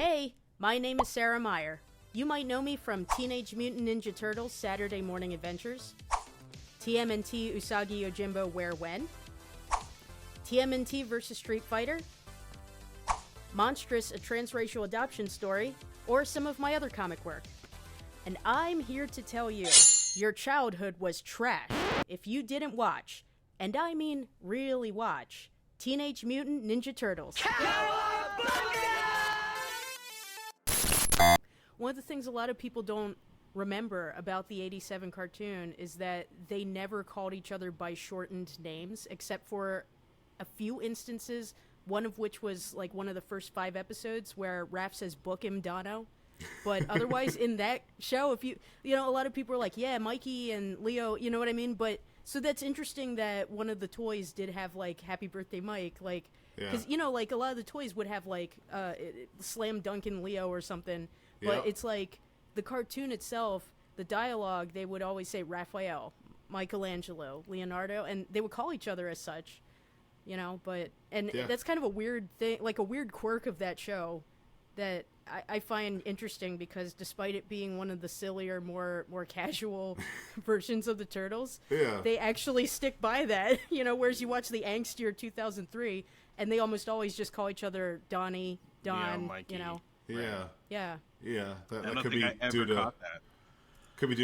Hey, my name is Sarah Myer. You might know me from Teenage Mutant Ninja Turtles Saturday Morning Adventures, TMNT Usagi Yojimbo Where When, TMNT vs. Street Fighter, Monstrous, a transracial adoption story, or some of my other comic work. And I'm here to tell you, your childhood was trash if you didn't watch, and I mean really watch, Teenage Mutant Ninja Turtles. Cowabunga! One of the things a lot of people don't remember about the 87 cartoon is that they never called each other by shortened names, except for a few instances, one of which was like one of the first 5 episodes where Raph says, "Book him, Dono." But otherwise, in that show, if you know, a lot of people are like, yeah, Mikey and Leo, you know what I mean? But so that's interesting that one of the toys did have like "Happy Birthday, Mike," like, because you know, like a lot of the toys would have like Slam Dunkin' Leo or something. But it's like the cartoon itself, the dialogue, they would always say Raphael, Michelangelo, Leonardo, and they would call each other as such, you know. But that's kind of a weird thing, like a weird quirk of that show that I find interesting, because despite it being one of the sillier, more casual versions of the Turtles, they actually stick by that, you know, whereas you watch the angstier 2003, and they almost always just call each other Donnie, Don, Mikey. You know. That could be due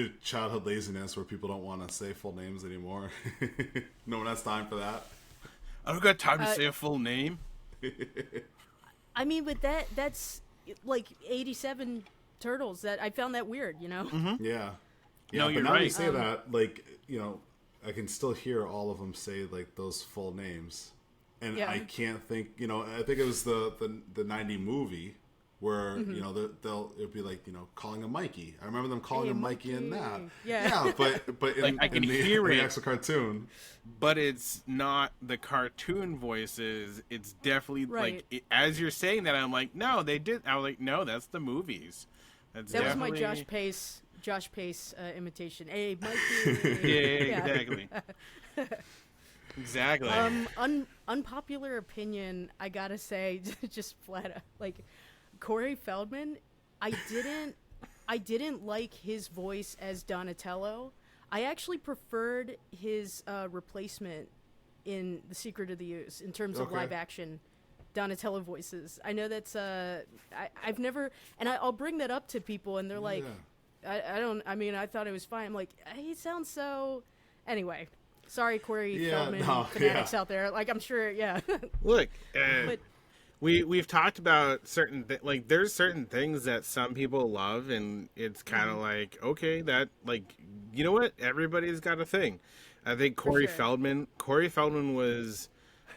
to childhood laziness, where people don't want to say full names anymore. No one has time for that. I don't got time to say a full name. I mean, but that's like 87 Turtles. That I found that weird, you know. Mm-hmm. Yeah. No, but you're now right. you say that, like, you know, I can still hear all of them say like those full names, and I can't think. You know, I think it was the 90 movie where you know it'd be like, you know, calling him Mikey. I remember them calling him Mikey in that. Yeah, but like, in, I can in the, hear in it, the actual cartoon. but it's not the cartoon voices. It's definitely like as you're saying that, I'm like, no, they did. I was like, no, that's the movies. That was my Josh Pace imitation. Hey, Mikey. Exactly. Exactly. Unpopular opinion, I gotta say, just flat out, like, Corey Feldman, I didn't like his voice as Donatello. I actually preferred his replacement in The Secret of the Ooze in terms of live action Donatello voices. I know that's I've never, and I'll bring that up to people, and they're like, I mean, I thought it was fine. I'm like, he sounds so. Anyway, sorry, Corey Feldman fanatics out there. Like, I'm sure, Look, but. We've talked about certain like there's certain things that some people love, and it's kind of like, okay, that, like, you know what, everybody's got a thing. I think Corey Feldman was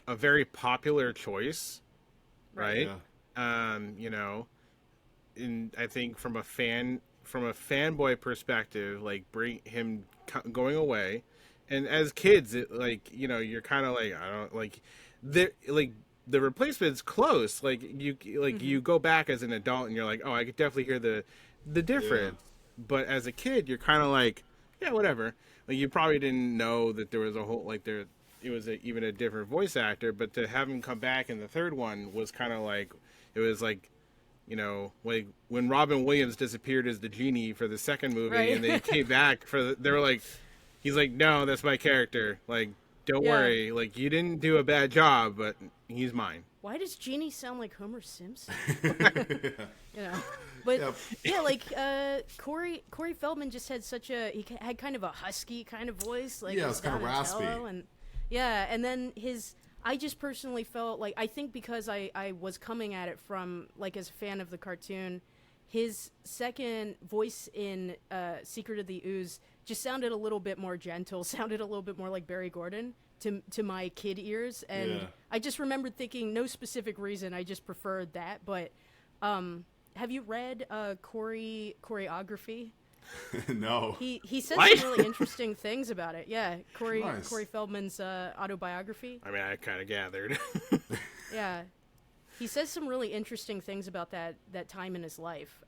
a very popular choice, right? You know, and I think from a fanboy perspective, like, bring him going away, and as kids, it, like, you know, you're kind of like, I don't like the replacement's close. Like, you go back as an adult and you're like, oh, I could definitely hear the difference. But as a kid, you're kind of like, yeah, whatever. Like, you probably didn't know that there was a whole, like, it was even a different voice actor. But to have him come back in the third one was kind of like, it was like, you know, like when Robin Williams disappeared as the genie for the second movie, and they came back they were like, he's like, no, that's my character. Like, don't worry, like, you didn't do a bad job, but he's mine. Why does Genie sound like Homer Simpson? You know, but like Corey Feldman just had he had kind of a husky kind of voice, like it's kind of raspy, and then I just personally felt like, I think because I was coming at it from, like, as a fan of the cartoon, his second voice in Secret of the Ooze just sounded a little bit more gentle, sounded a little bit more like Barry Gordon to my kid ears, and I just remembered thinking, no specific reason, I just preferred that. But have you read choreography? No. He said some really interesting things about it. Yeah, Corey Feldman's autobiography. I mean, I kind of gathered. Yeah. He says some really interesting things about that time in his life,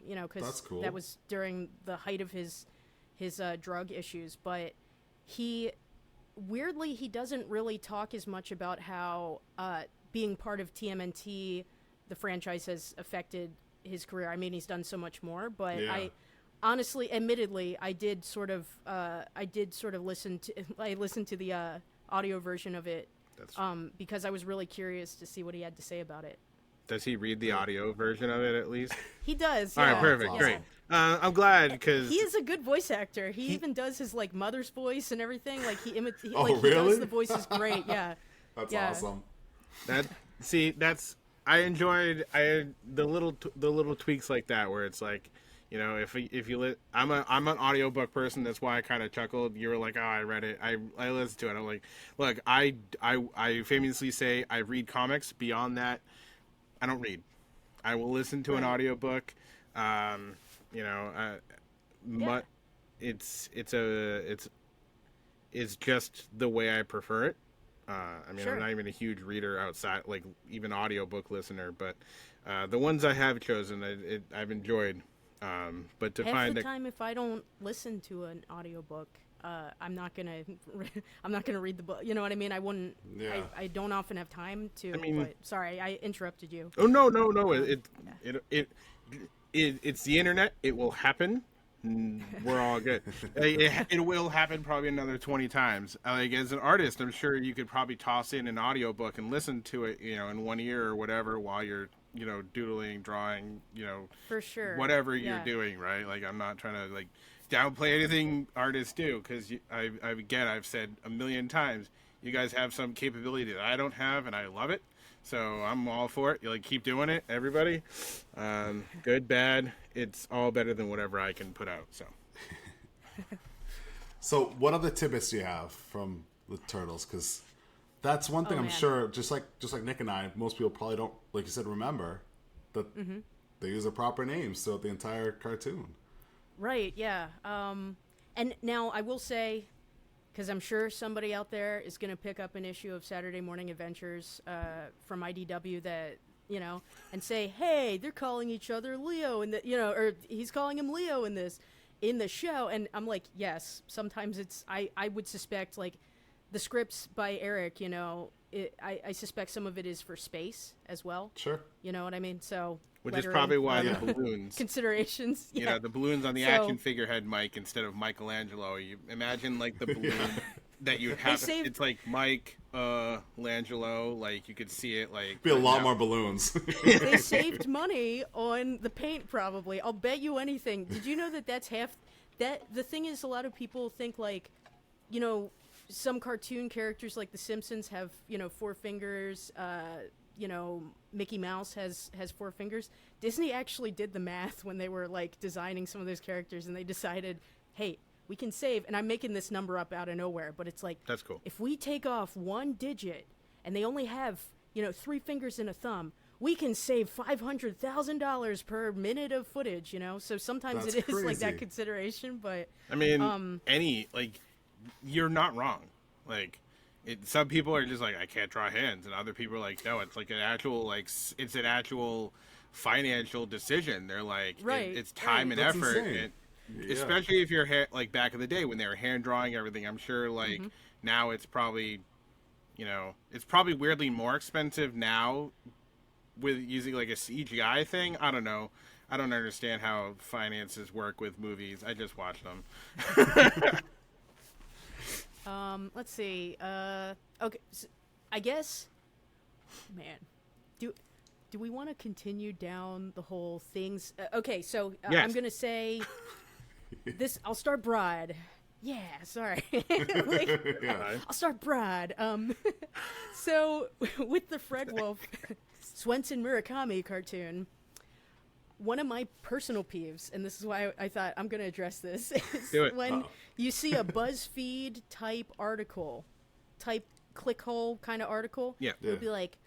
you know, because that was during the height of his drug issues. But he doesn't really talk as much about how being part of TMNT the franchise has affected his career. I mean, he's done so much more, but Yeah. I honestly, admittedly, I did sort of listen to the audio version of it, because I was really curious to see what he had to say about it. Does he read the audio version of it at least? He does. All Yeah. right, perfect, awesome. great. I'm glad because He is a good voice actor. He even does his like mother's voice and everything. Like he Oh, he really? does the voices great. Yeah. That's Yeah. awesome. I enjoyed the little tweaks like that where it's like, you know, I'm an audiobook person, that's why I kind of chuckled. You were like, oh, I read it, I listened to it. I'm like, look, I famously say I read comics. Beyond that, I don't read. I will listen to an audiobook. You know, Yeah. it's just the way I prefer it. I mean, Sure. I'm not even a huge reader outside, like even audiobook listener, but the ones I have chosen, I've enjoyed. But to Half find the time, if I don't listen to an audiobook, I'm not gonna read the book. You know what I mean? I wouldn't. Yeah. I don't often have time to. I mean- but, sorry, I interrupted you. oh no, it's the internet. It will happen. We're all good. It will happen probably another 20 times. Like as an artist, I'm sure you could probably toss in an audiobook and listen to it, you know, in one ear or whatever while you're, you know, doodling, drawing, you know, For sure. whatever you're Yeah. doing, right? Like I'm not trying to like downplay anything artists do, because I've said a million times, you guys have some capability that I don't have, and I love it. So I'm all for it. You like keep doing it, everybody. Good, bad, it's all better than whatever I can put out. So So, what other tidbits do you have from the Turtles? Because that's one thing I'm man. sure, just like Nick and I, most people probably don't, like you said, remember that they use their proper names throughout the entire cartoon. Right, yeah. And now I will say, because I'm sure somebody out there is going to pick up an issue of Saturday Morning Adventures from IDW that, you know, and say, hey, they're calling each other Leo, and you know, or he's calling him Leo in the show. And I'm like, yes, sometimes it's, I would suspect, like, the scripts by Eric, you know, I suspect some of it is for space as well. Sure. You know what I mean? So, which is lettering, probably why Yeah. the balloons. considerations. You Yeah. know, the balloons on the So- action figure had Mike instead of Michelangelo. You imagine like the balloon that you have. saved- It's like Mike, Langelo. Like you could see it. Like Be a right lot now. more balloons. They saved money on the paint, probably. I'll bet you anything. Did you know that that's half that? The thing is, a lot of people think, like, you know, some cartoon characters like the Simpsons have, you know, 4 fingers. You know, Mickey Mouse has 4 fingers. Disney actually did the math when they were like designing some of those characters, and they decided, hey, we can save. And I'm making this number up out of nowhere, but it's like, That's cool. if we take off 1 digit and they only have, you know, 3 fingers and a thumb, we can save $500,000 per minute of footage, you know? So sometimes That's it is like that crazy. consideration, but I mean, you're not wrong. Like, some people are just like, I can't draw hands, and other people are like, no, it's like an actual, like, it's an actual financial decision. They're like, Right, it's time right. and That's effort, insane. and Yeah. especially if you're like back in the day when they were hand drawing everything. I'm sure, like now it's probably, you know, it's probably weirdly more expensive now with using like a CGI thing. I don't know. I don't understand how finances work with movies. I just watch them. let's see. Okay, so I guess, man, do we want to continue down the whole things? Okay, so Yes. I'm gonna say this. I'll start broad. Yeah, sorry. Like, Yeah. I'll start broad. So with the Fred Wolf Swenson Murakami cartoon, one of my personal peeves, and this is why I thought I'm going to address this, is Do it. when you see a BuzzFeed type article, type clickhole kind of article. Yeah. Yeah. It'll be like,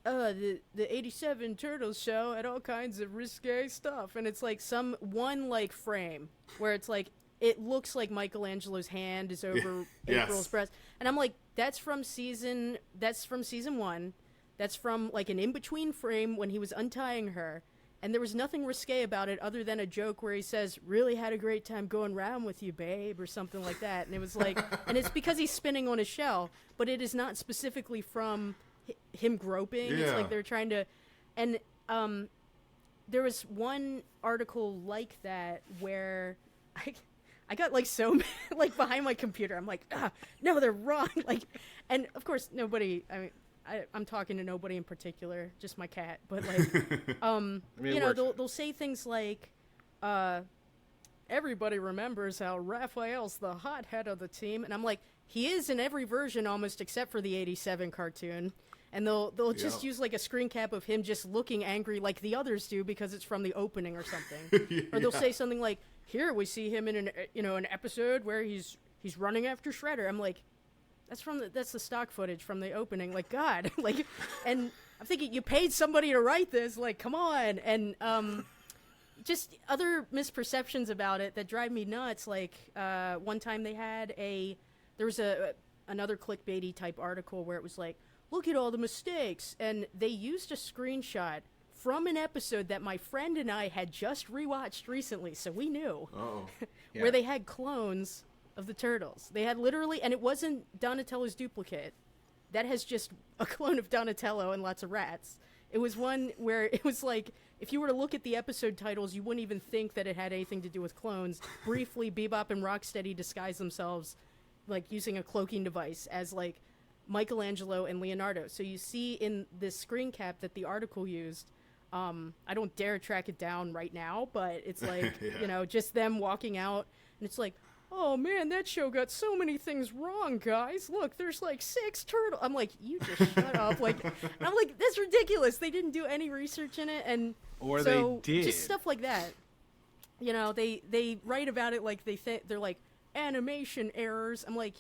the 87 Turtles show had all kinds of risque stuff, and it's like some one like frame where it's like, it looks like Michelangelo's hand is over Yes. April's breast, and I'm like, that's from season 1. That's from like an in-between frame when he was untying her, and there was nothing risque about it other than a joke where he says, really had a great time going round with you, babe, or something like that. And it was like, and it's because he's spinning on his shell, but it is not specifically from him groping. It's Yeah. like they're trying to, and there was one article like that where I got like so like behind my computer. I'm like, no, they're wrong. Like, and of course nobody. I mean, I'm talking to nobody in particular, just my cat. But like, you know, they'll say things like, everybody remembers how Raphael's the hothead of the team, and I'm like, he is in every version almost except for the '87 cartoon. And they'll just use like a screen cap of him just looking angry like the others do because it's from the opening or something. Or they'll say something like, "Here we see him in an episode where he's running after Shredder." I'm like, that's the stock footage from the opening. Like, God, like, and I'm thinking you paid somebody to write this. Like, come on. And just other misperceptions about it that drive me nuts. Like one time there was another clickbaity type article where it was like, look at all the mistakes. And they used a screenshot from an episode that my friend and I had just rewatched recently, so we knew, where they had clones of the Turtles. They had literally, and it wasn't Donatello's duplicate. That has just a clone of Donatello and lots of rats. It was one where it was like, if you were to look at the episode titles, you wouldn't even think that it had anything to do with clones. Briefly, Bebop and Rocksteady disguise themselves, like, using a cloaking device as, like, Michelangelo and Leonardo. So you see in this screen cap that the article used, I don't dare track it down right now, but it's like, you know, just them walking out, and it's like, oh man, that show got so many things wrong, guys. Look, there's like 6 turtles. I'm like, you just shut up. Like, and I'm like, that's ridiculous. They didn't do any research in it, and or so they did. Just stuff like that. You know, they write about it like they're like animation errors. I'm like,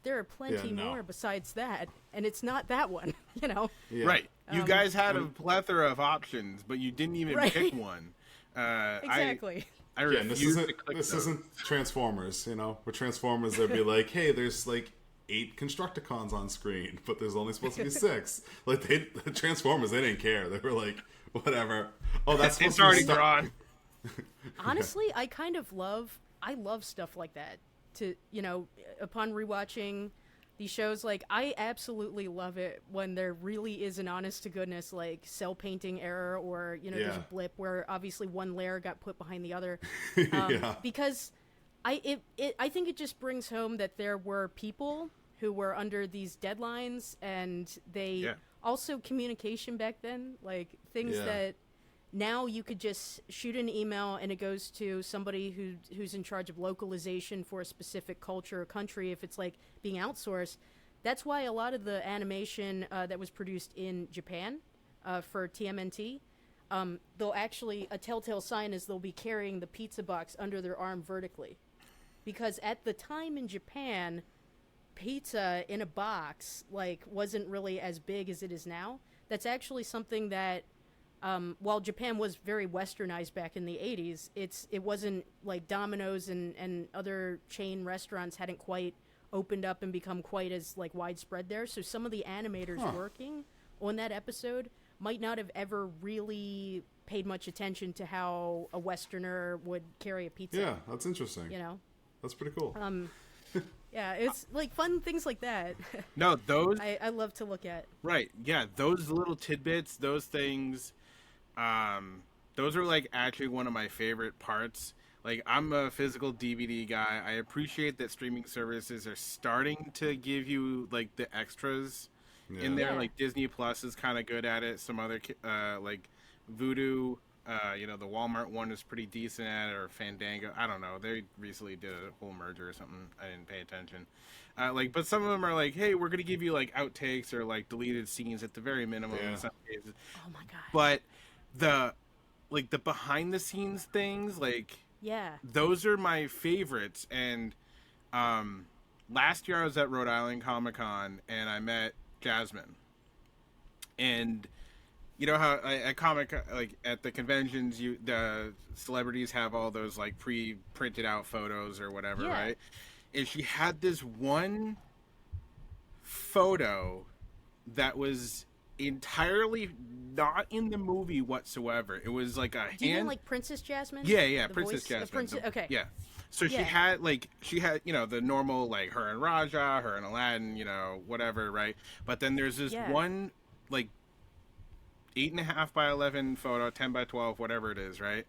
there are plenty more besides that, and it's not that one. You know, right? You guys had a plethora of options, but you didn't even pick one. Exactly. I refuse this isn't Transformers, you know. With Transformers, they'd be like, hey, there's like 8 Constructicons on screen, but there's only supposed to be 6. Like, the Transformers, they didn't care. They were like, whatever. Oh, that's supposed it's already to be drawn. Honestly, I love stuff like that. To, you know, upon rewatching these shows, like, I absolutely love it when there really is an honest to goodness, like, cell painting error, or, you know, there's a blip where obviously one layer got put behind the other. Because I think it just brings home that there were people who were under these deadlines, and they also communication back then, like things that now you could just shoot an email and it goes to somebody who's in charge of localization for a specific culture or country if it's like being outsourced. That's why a lot of the animation that was produced in Japan for TMNT, they'll actually, a telltale sign is they'll be carrying the pizza box under their arm vertically. Because at the time in Japan, pizza in a box like wasn't really as big as it is now. That's actually something that while Japan was very westernized back in the 80s, it wasn't like Domino's and other chain restaurants hadn't quite opened up and become quite as like widespread there. So some of the animators working on that episode might not have ever really paid much attention to how a Westerner would carry a pizza. Yeah, that's interesting. You know? That's pretty cool. Yeah, it's like fun things like that. No, those I love to look at. Right, yeah, those little tidbits, those things, those are like actually one of my favorite parts. Like, I'm a physical DVD guy. I appreciate that streaming services are starting to give you like the extras in there. Like Disney Plus is kind of good at it. Some other like Vudu, you know, the Walmart one is pretty decent at it, or Fandango. I don't know. They recently did a whole merger or something. I didn't pay attention. Like, but some of them are like, hey, we're gonna give you like outtakes or like deleted scenes at the very minimum in some cases. Oh my god. But the behind the scenes things, like, those are my favorites. And last year I was at Rhode Island Comic Con and I met Jasmine. And you know how at like at the conventions, the celebrities have all those like pre-printed out photos or whatever, right? And she had this one photo that was entirely not in the movie whatsoever. It was like a Do you mean like Princess Jasmine? Yeah, Princess Jasmine. Okay. Yeah. So she had, you know, the normal, like, her and Raja, her and Aladdin, you know, whatever, right? But then there's this one, like, 8.5 by 11 photo, 10 by 12, whatever it is, right?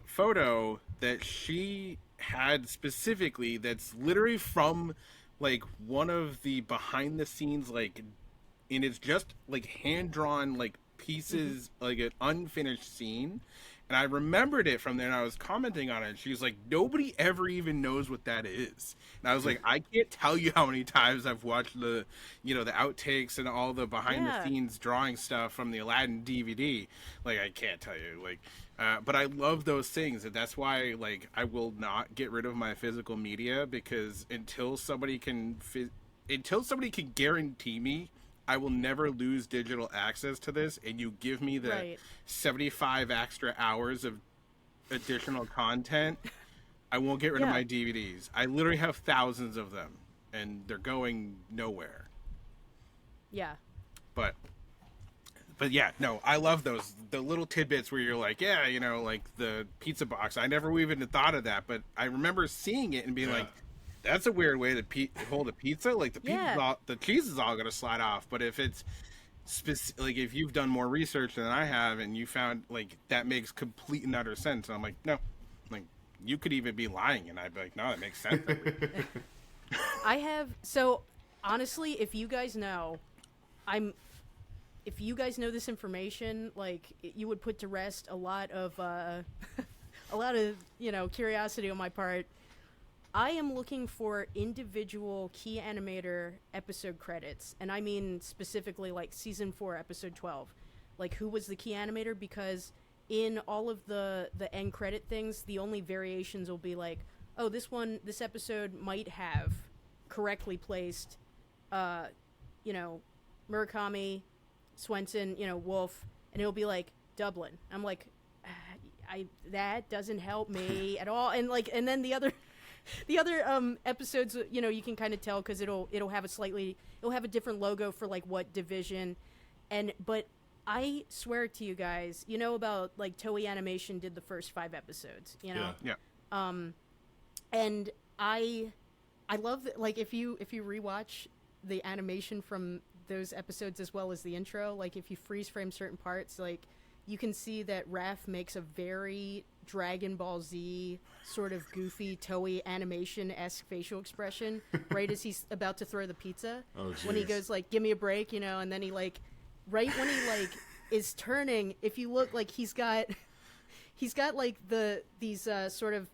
Photo that she had specifically that's literally from like one of the behind the scenes, like, and it's just like hand drawn like pieces, like an unfinished scene. And I remembered it from there, and I was commenting on it. And she's like, nobody ever even knows what that is. And I was like, I can't tell you how many times I've watched the, the outtakes and all the behind the scenes drawing stuff from the Aladdin DVD. Like, I can't tell you. Like, but I love those things, and that's why, like, I will not get rid of my physical media, because until somebody can guarantee me I will never lose digital access to this, and you give me the 75 extra hours of additional content, I won't get rid of my DVDs. I literally have thousands of them, and they're going nowhere. Yeah. But yeah, no, I love those, the little tidbits where you're like, yeah, like the pizza box. I never even thought of that, but I remember seeing it and being like, that's a weird way to hold a pizza. Like the cheese is all gonna slide off. But if it's like if you've done more research than I have, and you found like that makes complete and utter sense, and I'm like, no, like you could even be lying, and I'd be like, no, that makes sense. So honestly, if you guys know this information, like you would put to rest a lot of curiosity on my part. I am looking for individual key animator episode credits, and I mean specifically like season 4, episode 12. Like, who was the key animator? Because in all of the end credit things, the only variations will be like, oh, this episode might have correctly placed, Murakami, Swenson, Wolf, and it'll be like Dublin. I'm like, that doesn't help me at all. And like, and then the other episodes, you can kind of tell because it'll have a different logo for like what division, but I swear to you guys, about like Toei Animation did the first 5 episodes, Yeah. And I love that, like if you rewatch the animation from those episodes as well as the intro, like if you freeze frame certain parts, like you can see that Raph makes a very Dragon Ball Z sort of goofy Toei animation-esque facial expression right as he's about to throw the pizza. When he goes like, give me a break, and then he like, right when he like is turning, if you look, like he's got like these sort of,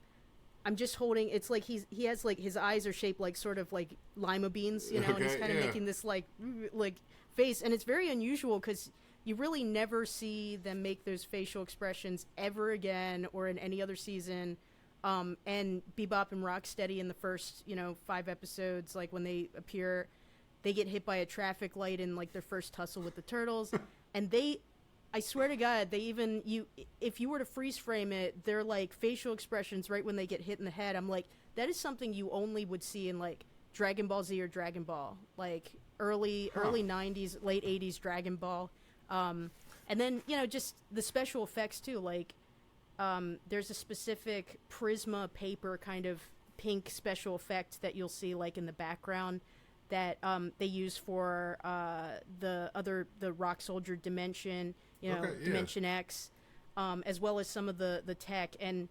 I'm just holding, it's like he has like his eyes are shaped like sort of like lima beans, and he's kind of making this like face, and it's very unusual because you really never see them make those facial expressions ever again or in any other season. And Bebop and Rocksteady in the first, 5 episodes, like when they appear, they get hit by a traffic light in like their first tussle with the Turtles. And I swear to God, if you were to freeze frame it, they're like facial expressions right when they get hit in the head. I'm like, that is something you only would see in like Dragon Ball Z or Dragon Ball, like early 90s, late 80s Dragon Ball. And then, just the special effects too, like, there's a specific Prisma paper kind of pink special effect that you'll see like in the background that, they use for, the Rock Soldier Dimension, Dimension X, as well as some of the tech and,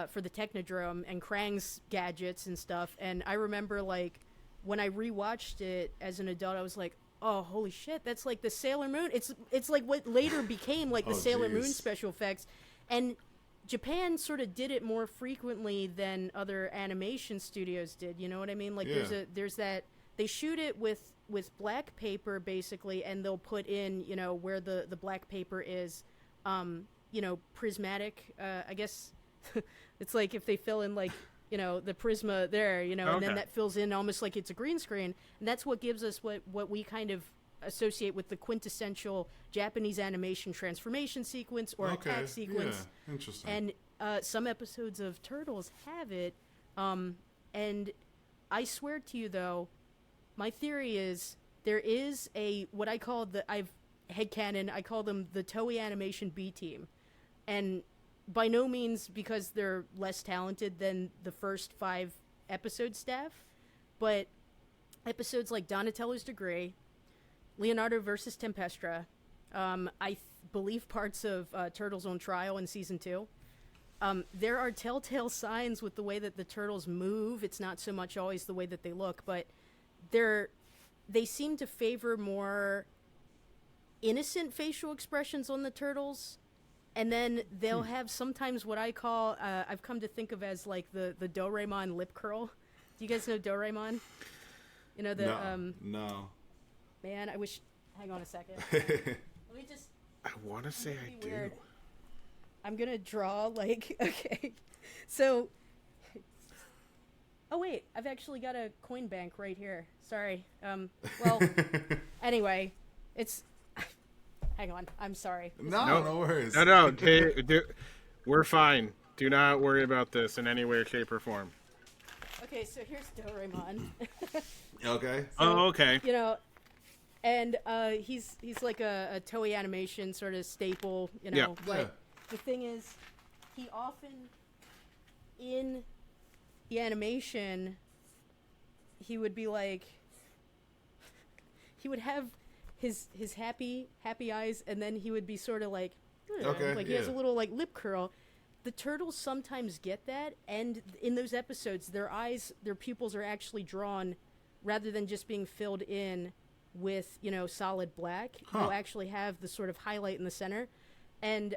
for the Technodrome and Krang's gadgets and stuff. And I remember like when I rewatched it as an adult, I was like, oh, holy shit, that's like the Sailor Moon. It's like what later became like the Sailor Moon special effects. And Japan sort of did it more frequently than other animation studios did. You know what I mean? Like there's that, they shoot it with black paper basically, and they'll put in, where the black paper is, prismatic. I guess it's like if they fill in like, the Prisma there, and then that fills in almost like it's a green screen. And that's what gives us what we kind of associate with the quintessential Japanese animation transformation sequence or attack sequence. Yeah, interesting. And some episodes of Turtles have it. And I swear to you, though, my theory is there is what I call headcanon, I call them the Toei Animation B team. And by no means because they're less talented than the first 5 episode staff, but episodes like Donatello's Degree, Leonardo versus Tempestra, believe parts of Turtles on Trial in season 2. There are telltale signs with the way that the turtles move. It's not so much always the way that they look, but they seem to favor more innocent facial expressions on the turtles, and then they'll have sometimes what I call I've come to think of as like the Doraemon lip curl. Do you guys know Doraemon? You know the no. Man, I wish. Hang on a second. Let me just. I want to say I do. Weird. I'm gonna draw like okay, so. Oh wait, I've actually got a coin bank right here. Sorry. Well, anyway, it's. Hang on, I'm sorry. No worries. No, we're fine. Do not worry about this in any way, shape, or form. Okay, so here's Doraemon. Okay. So, okay. You know, and he's like a Toei animation sort of staple, you know. Yeah. But the thing is, he often in the animation, he would be like, he would have his happy eyes, and then he would be sort of like, he has a little like lip curl. The turtles sometimes get that, and in those episodes, their pupils are actually drawn rather than just being filled in with, you know, solid black. They'll actually have the sort of highlight in the center. And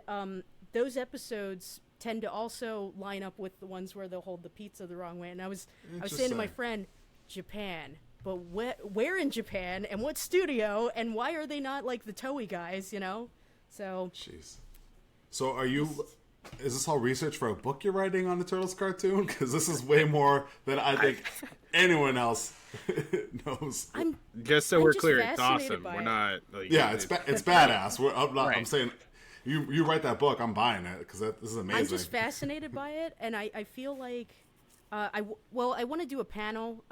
those episodes tend to also line up with the ones where they'll hold the pizza the wrong way. And I was saying to my friend, Japan, but where in Japan, and what studio, and why are they not like the Toei guys, you know? So. Jeez. So is this all research for a book you're writing on the Turtles cartoon? Because this is way more than I think anyone else knows. Just so we're clear, it's awesome. We're not like, it's badass. Right. I'm saying you write that book, I'm buying it because this is amazing. I'm just fascinated by it, and I feel like I want to do a panel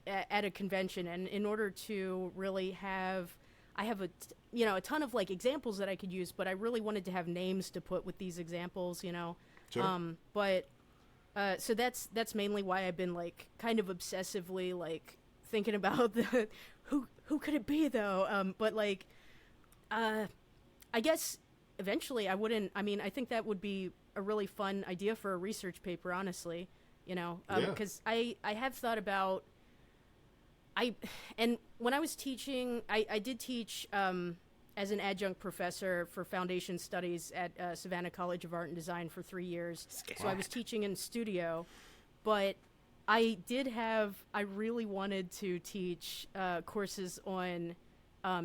at a convention, and in order to really I have a ton of like examples that I could use, but I really wanted to have names to put with these examples, you know. Sure. So that's mainly why I've been like kind of obsessively like thinking about who could it be though. But like, I guess eventually I wouldn't. I mean, I think that would be a really fun idea for a research paper, honestly. You know, because I have thought about. And when I was teaching, I did teach as an adjunct professor for foundation studies at Savannah College of Art and Design for 3 years. So I was teaching in studio, but I really wanted to teach courses on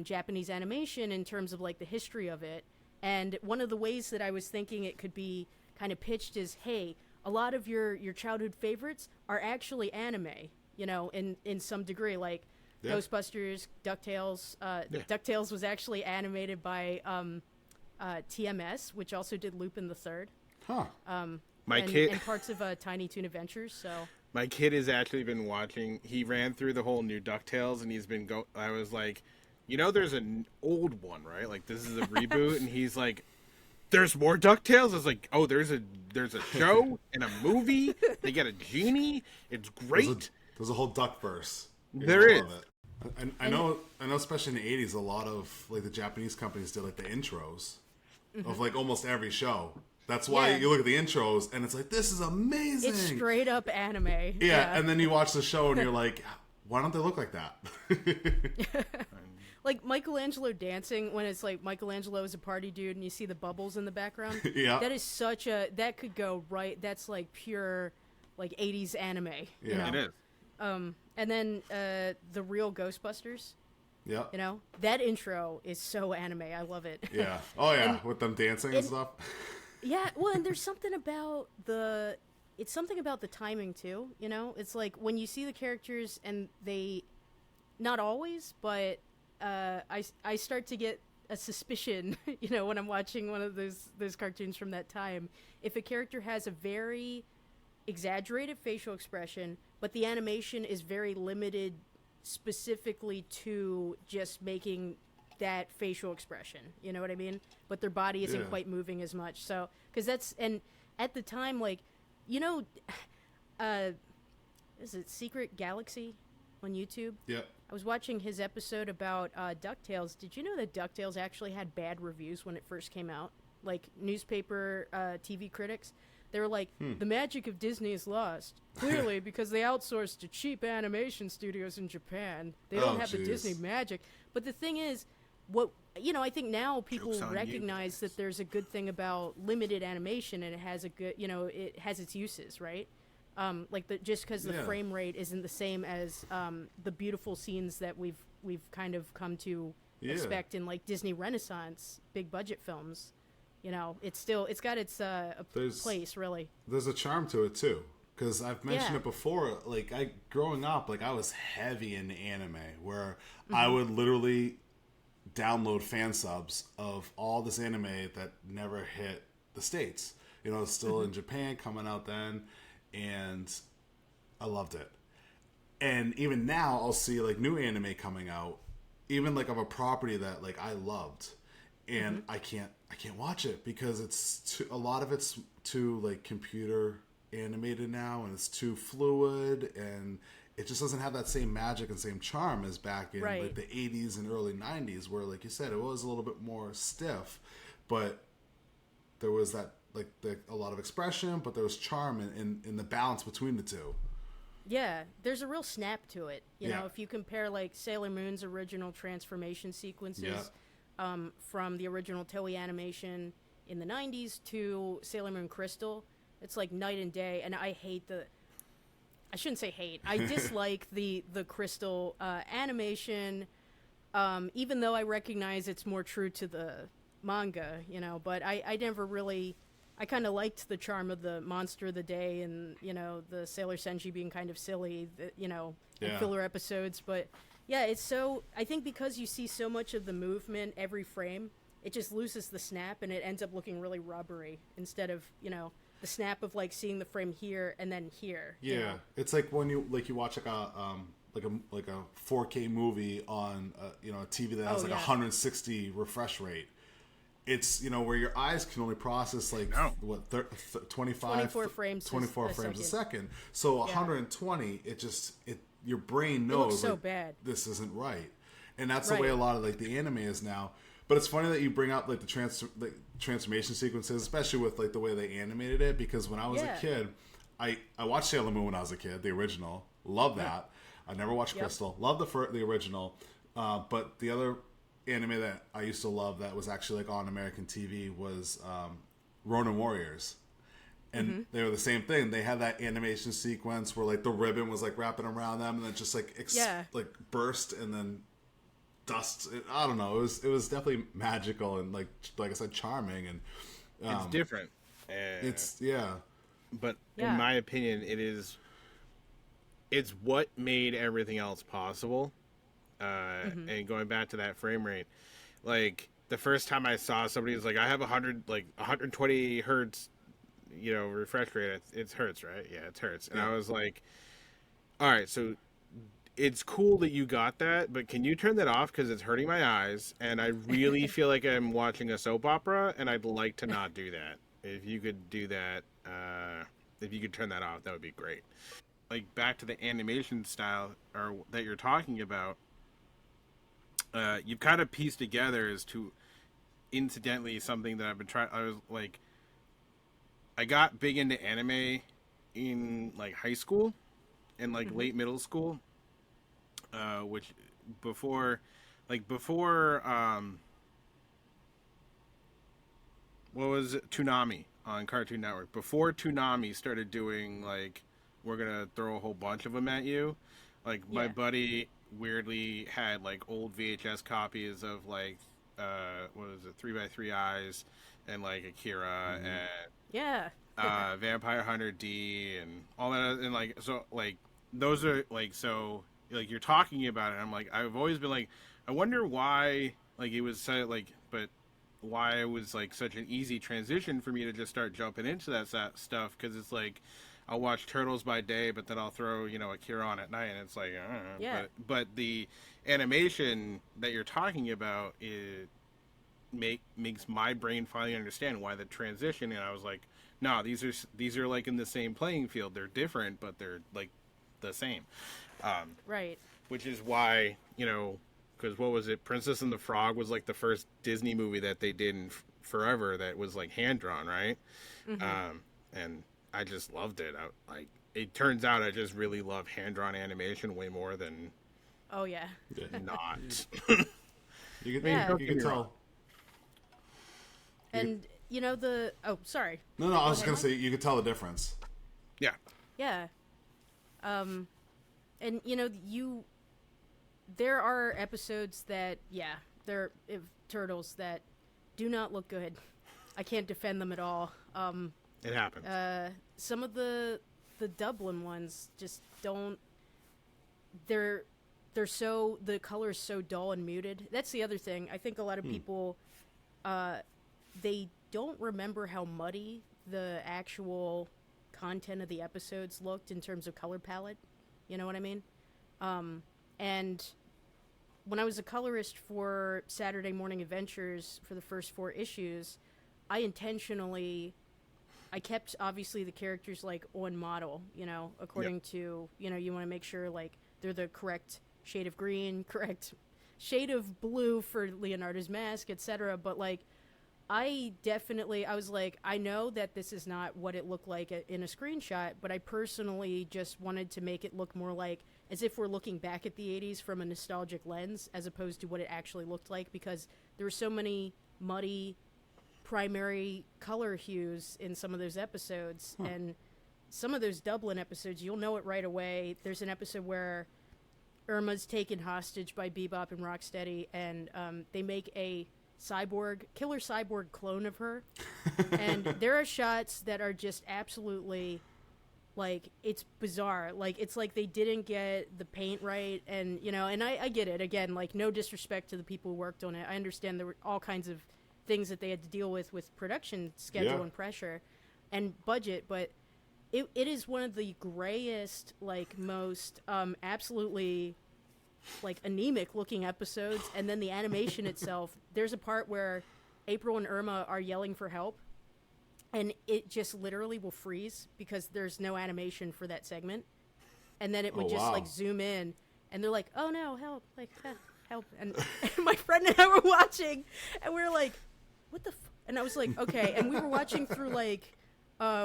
Japanese animation in terms of like the history of it. And one of the ways that I was thinking it could be kind of pitched is, hey, a lot of your childhood favorites are actually anime. You know, in some degree, like Ghostbusters, DuckTales. DuckTales was actually animated by TMS, which also did Lupin the Third. Huh. And parts of Tiny Toon Adventures. So my kid has actually been watching. He ran through the whole new DuckTales, and he's been I was like, you know, there's an old one, right? Like this is a reboot, and he's like, there's more DuckTales? I was like, oh, there's a show and a movie. They get a genie. It's great. There's a whole Duckverse. There is. I know, especially in the 80s, a lot of like the Japanese companies did like the intros of like almost every show. That's why you look at the intros and it's like, this is amazing. It's straight up anime. Yeah, and then you watch the show and you're like, why don't they look like that? Like Michelangelo dancing, when it's like Michelangelo is a party dude and you see the bubbles in the background. Yeah. That is that could go right. That's like pure like 80s anime. Yeah. You know? It is. And then the real Ghostbusters. Yeah. You know, that intro is so anime. I love it. Yeah. Oh yeah, with them dancing and stuff. Yeah. Well, and there's something about the timing too. You know, it's like when you see the characters and they, not always, but I start to get a suspicion. You know, when I'm watching one of those cartoons from that time, if a character has a very exaggerated facial expression, but the animation is very limited specifically to just making that facial expression, you know what I mean? But their body isn't quite moving as much. So, because and at the time, like, you know, is it Secret Galaxy? on YouTube. Yeah. I was watching his episode about DuckTales. Did you know that DuckTales actually had bad reviews when it first came out? Like, newspaper, TV critics. They were like, the magic of Disney is lost. Clearly, because they outsourced to cheap animation studios in Japan. They don't have the Disney magic. But the thing is, I think now people recognize that there's a good thing about limited animation, and it has a good, it has its uses, right? Just because the frame rate isn't the same as the beautiful scenes that we've kind of come to expect in like Disney Renaissance big budget films. It's got its place, really. There's a charm to it too, because I've mentioned it before. Like growing up, like I was heavy into anime, where I would literally download fan subs of all this anime that never hit the States. It's still in Japan, coming out then, and I loved it. And even now, I'll see like new anime coming out, even like of a property that like I loved, and I can't watch it because a lot of it's too like computer animated now, and it's too fluid, and it just doesn't have that same magic and same charm as back in like the 80s and early 90s, where like you said, it was a little bit more stiff, but there was that like a lot of expression, but there was charm in the balance between the two. Yeah, there's a real snap to it. You know, if you compare like Sailor Moon's original transformation sequences from the original Toei animation in the 90s to Sailor Moon Crystal, it's like night and day. And I shouldn't say hate. I dislike the Crystal animation, even though I recognize it's more true to the manga, but I never really... I kind of liked the charm of the Monster of the Day and, the Sailor Senshi being kind of silly, and filler episodes. But, yeah, it's so... I think because you see so much of the movement every frame, it just loses the snap, and it ends up looking really rubbery instead of, the snap of, like, seeing the frame here and then here. Yeah. It's like when you watch, like a 4K movie on, a TV that has, 160 refresh rate. It's, where your eyes can only process, 24 frames a second. So 120, your brain knows, looks so bad. This isn't right. And that's the way a lot of, like, the anime is now. But it's funny that you bring up, like, the transformation sequences, especially with, like, the way they animated it, because when I was a kid, I watched Sailor Moon when I was a kid, the original. Love that. I never watched Crystal. Love the original. But the other anime that I used to love that was actually like on American TV was Ronin Warriors, and they were the same thing. They had that animation sequence where like the ribbon was like wrapping around them, and then just like like burst, and then dust. I don't know. It was definitely magical and like I said, charming, and it's different. But in my opinion, it's what made everything else possible. And going back to that frame rate, like the first time I saw somebody was like, I have 120 hertz, refresh rate. It's hertz, right? Yeah, it's hertz. And I was like, all right, so it's cool that you got that, but can you turn that off? Because it's hurting my eyes, and I really feel like I'm watching a soap opera, and I'd like to not do that. If you could do that, if you could turn that off, that would be great. Like back to the animation style or that you're talking about. You've kind of pieced together as to, incidentally, something that I've been trying. I got big into anime in like high school and like late middle school, which before what was it? Toonami on Cartoon Network. Before Toonami started doing like, we're gonna throw a whole bunch of them at you. Like my buddy weirdly had like old VHS copies of like what was it, 3x3 Eyes and like Akira and Vampire Hunter D and all that, and like so like those are like, so like you're talking about it, I'm like, I've always been like, I wonder why like it was so like, but why it was like such an easy transition for me to just start jumping into that stuff, because it's like I'll watch Turtles by day, but then I'll throw, Akira on at night, and it's like, But the animation that you're talking about makes my brain finally understand why the transition. And I was like, no, these are like in the same playing field. They're different, but they're like the same. Right. which is why, because what was it? Princess and the Frog was like the first Disney movie that they did in forever that was like hand drawn, right? And I just loved it. It turns out I just really love hand drawn animation way more than Oh yeah. not. You can, Yeah. you can tell. And sorry. No, I was gonna say you could tell the difference. Yeah. Yeah. And there are episodes that they're Turtles that do not look good. I can't defend them at all. It happens. Some of the Dublin ones just don't. They're so, the color is so dull and muted. That's the other thing. I think a lot of people, they don't remember how muddy the actual content of the episodes looked in terms of color palette. You know what I mean? And when I was a colorist for Saturday Morning Adventures for the first 4 issues, I kept obviously the characters like on model, according to, you want to make sure like they're the correct shade of green, correct shade of blue for Leonardo's mask, etc. But like, I was like, I know that this is not what it looked like in a screenshot, but I personally just wanted to make it look more like as if we're looking back at the 80s from a nostalgic lens as opposed to what it actually looked like, because there were so many muddy primary color hues in some of those episodes. And some of those Dublin episodes, you'll know it right away. There's an episode where Irma's taken hostage by Bebop and Rocksteady, and they make a killer cyborg clone of her. And there are shots that are just absolutely, like, it's bizarre. Like, it's like they didn't get the paint right, and, and I get it. Again, like, no disrespect to the people who worked on it. I understand there were all kinds of things that they had to deal with production schedule and pressure and budget, but it is one of the grayest, like, most absolutely like anemic looking episodes. And then the animation itself, there's a part where April and Irma are yelling for help, and it just literally will freeze because there's no animation for that segment, and then it would like zoom in, and they're like, oh no, help, like help. And my friend and I were watching, and we were like, what the and I was like, okay. And we were watching through like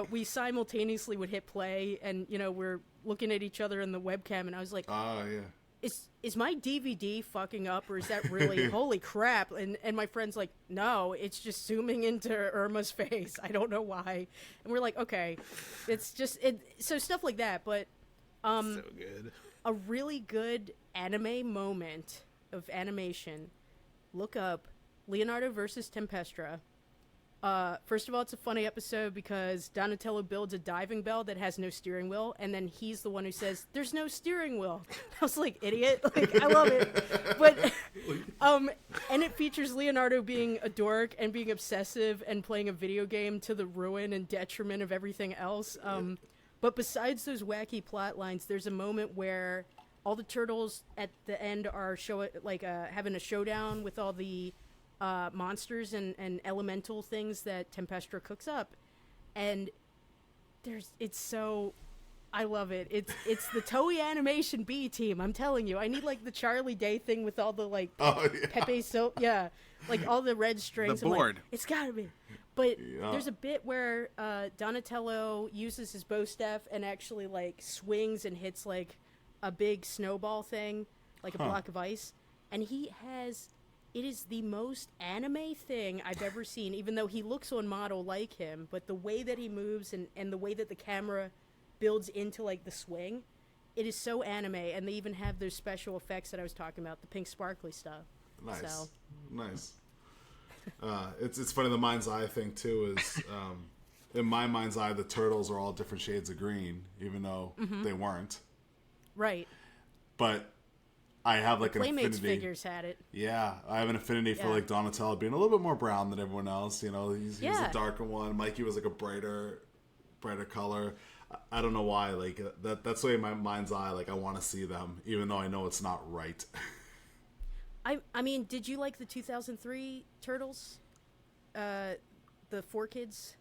we simultaneously would hit play, and we're looking at each other in the webcam, and I was like, is my DVD fucking up, or is that really holy crap? And my friend's like, no, it's just zooming into Irma's face. I don't know why. And we're like, okay, it's just so stuff like that. But so good. A really good anime moment of animation. Look up Leonardo versus Tempestra. First of all, it's a funny episode because Donatello builds a diving bell that has no steering wheel, and then he's the one who says, there's no steering wheel. I was like, idiot. Like, I love it. But, and it features Leonardo being a dork and being obsessive and playing a video game to the ruin and detriment of everything else. But besides those wacky plot lines, there's a moment where all the turtles at the end are having a showdown with all the monsters and elemental things that Tempestra cooks up, and I love it. It's the Toei Animation B team. I'm telling you, I need like the Charlie Day thing with all the like Pepe like all the red strings. The board. Like, it's gotta be. But there's a bit where Donatello uses his bow staff and actually like swings and hits like a big snowball thing, like a block of ice, and it is the most anime thing I've ever seen, even though he looks on model like him, but the way that he moves and the way that the camera builds into like the swing, it is so anime. And they even have those special effects that I was talking about, the pink sparkly stuff. Nice. It's funny, the mind's eye thing too is in my mind's eye the turtles are all different shades of green, even though they weren't. Right. But I have like an Playmates affinity. Figures had it. Yeah, I have an affinity for like Donatello being a little bit more brown than everyone else. He's a darker one. Mikey was like a brighter color. I don't know why. Like that's the way my mind's eye. Like I want to see them, even though I know it's not right. I mean, did you like the 2003 Turtles? The 4 Kids.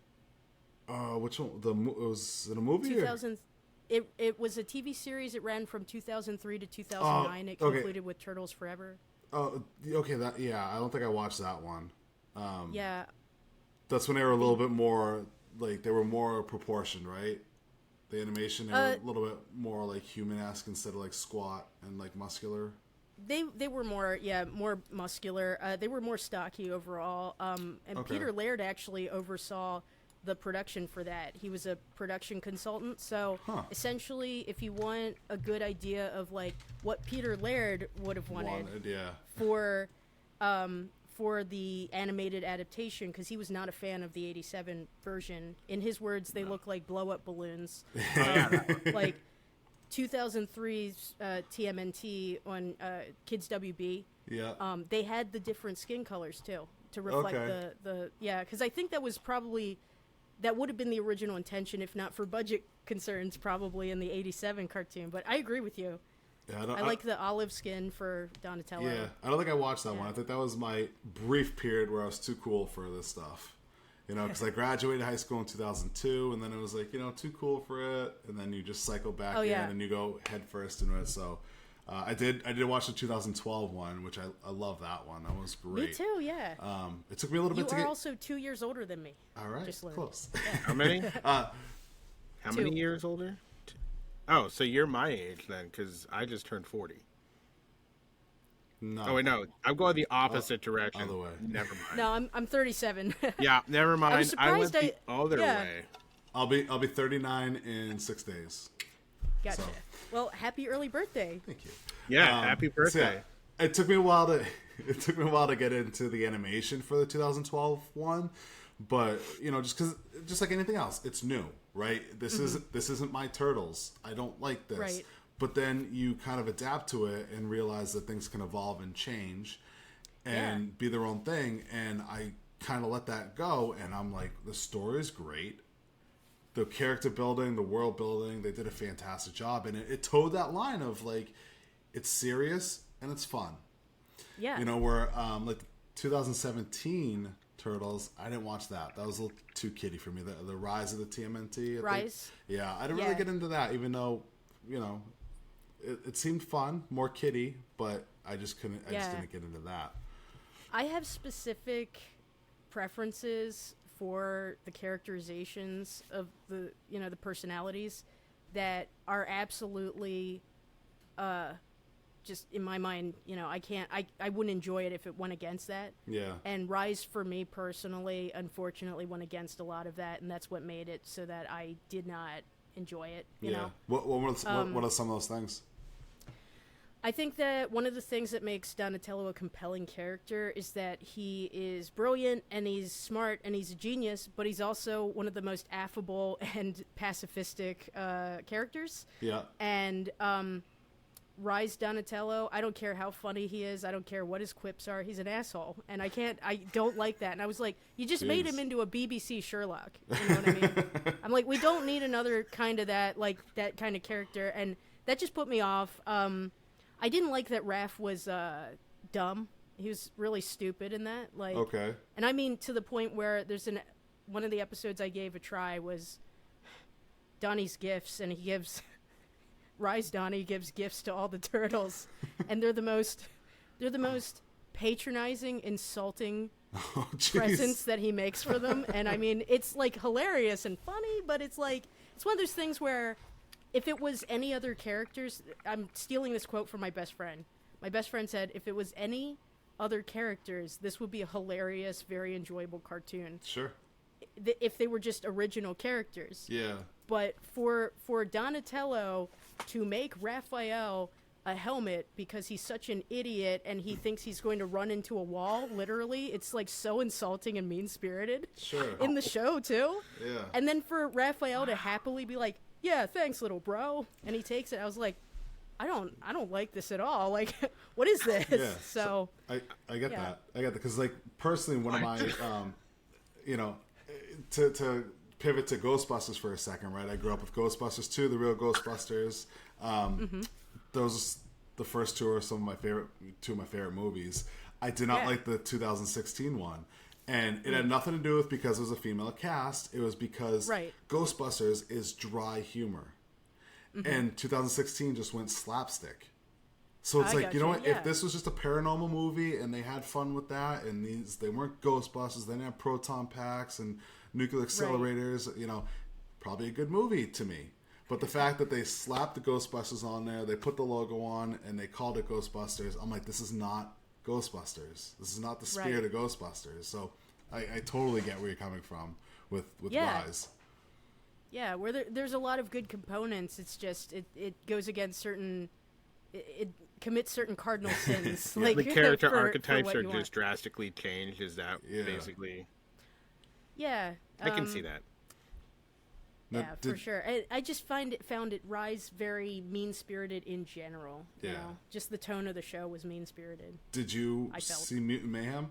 Which one? Was it a movie? 2000. It was a TV series. It ran from 2003 to 2009. It concluded with Turtles Forever. Oh, okay. I don't think I watched that one. Yeah. That's when they were a little bit more like they were more proportioned, right? The animation they were a little bit more like human-esque instead of like squat and like muscular. They were more muscular. They were more stocky overall. And Peter Laird actually oversaw the production for that. He was a production consultant. So essentially, if you want a good idea of like what Peter Laird would have wanted for the animated adaptation, because he was not a fan of the 87 version. In his words, they look like blow-up balloons. Like 2003's TMNT on Kids WB. Yeah. They had the different skin colors too to reflect because I think that would have been the original intention, if not for budget concerns, probably in the 87 cartoon. But I agree with you. Yeah, I like the olive skin for Donatello. Yeah, I don't think I watched that one. I think that was my brief period where I was too cool for this stuff. You know, because I graduated high school in 2002, and then it was like, you know, too cool for it. And then you just cycle back in, and you go head first into it. So I did watch the 2012 one, which I love that one. That was great. Me too, yeah. It took me a little bit to get... You are also 2 years older than me. All right, close. Yeah. How many? How many years older? Oh, so you're my age then, because I just turned 40. No. Oh, wait, no. I'm going the opposite direction. Other way. Never mind. No, I'm 37. Yeah, never mind. I was surprised went the other way. I'll be 39 in 6 days. Gotcha. So. Well, happy early birthday. Thank you. Yeah, happy birthday. So it took me a while to get into the animation for the 2012 one, but you know, just like anything else, it's new, right? This isn't my Turtles. I don't like this. Right. But then you kind of adapt to it and realize that things can evolve and change and be their own thing. And I kind of let that go. And I'm like, the story is great. The character building, the world building, they did a fantastic job. And it towed that line of like, it's serious and it's fun. Yeah. You know, where like 2017 Turtles, I didn't watch that. That was a little too kiddie for me. The Rise of the TMNT. Rise? Yeah, I didn't really get into that, even though, you know, it seemed fun, more kiddie, but I just couldn't. I just didn't get into that. I have specific preferences for the characterizations of the personalities that are absolutely, just in my mind, I wouldn't enjoy it if it went against that. Yeah. And Rise, for me personally, unfortunately, went against a lot of that, and that's what made it so that I did not enjoy it. You know? What are some of those things? I think that one of the things that makes Donatello a compelling character is that he is brilliant and he's smart and he's a genius, but he's also one of the most affable and pacifistic characters. Yeah. And Rise Donatello, I don't care how funny he is, I don't care what his quips are, he's an asshole. And I don't like that. And I was like, you just made him into a BBC Sherlock. You know what I mean? I'm like, we don't need another kind of that kind of character. And that just put me off. I didn't like that Raph was dumb. He was really stupid in that. Like, okay. And I mean, to the point where one of the episodes I gave a try was Donnie's gifts, and he gives Donnie gives gifts to all the turtles, and they're the most patronizing, insulting presents that he makes for them. And I mean, it's like hilarious and funny, but it's like it's one of those things where, if it was any other characters, I'm stealing this quote from my best friend. My best friend said, if it was any other characters, this would be a hilarious, very enjoyable cartoon. Sure. If they were just original characters. Yeah. But for Donatello to make Raphael a helmet because he's such an idiot and he thinks he's going to run into a wall, literally, it's like so insulting and mean-spirited. Sure. In the show, too. Yeah. And then for Raphael to happily be like, yeah, thanks, little bro. And he takes it. I was like, I don't like this at all. Like, what is this? Yeah. So I get that. I get that because, like, personally, one of my, to pivot to Ghostbusters for a second, right? I grew up with Ghostbusters 2, the real Ghostbusters. Those the first two are two of my favorite movies. I did not like the 2016 one. And it had nothing to do with because it was a female cast. It was because Ghostbusters is dry humor. and 2016 just went slapstick. So it's like, you know what? If this was just a paranormal movie and they had fun with that, and they weren't Ghostbusters, they didn't have proton packs and nuclear accelerators, you know, probably a good movie to me. But the fact that they slapped the Ghostbusters on there, they put the logo on, and they called it Ghostbusters, I'm like, this is not Ghostbusters. This is not the spirit of Ghostbusters. So I totally get where you're coming from with Rise. Yeah, where there's a lot of good components. It's just it goes against certain. It commits certain cardinal sins. Like the character archetypes are just drastically changed. Is that basically? Yeah, I can see that. Yeah, for sure. I just found it Rise very mean-spirited in general. You know? Just the tone of the show was mean-spirited. Did you see Mutant Mayhem?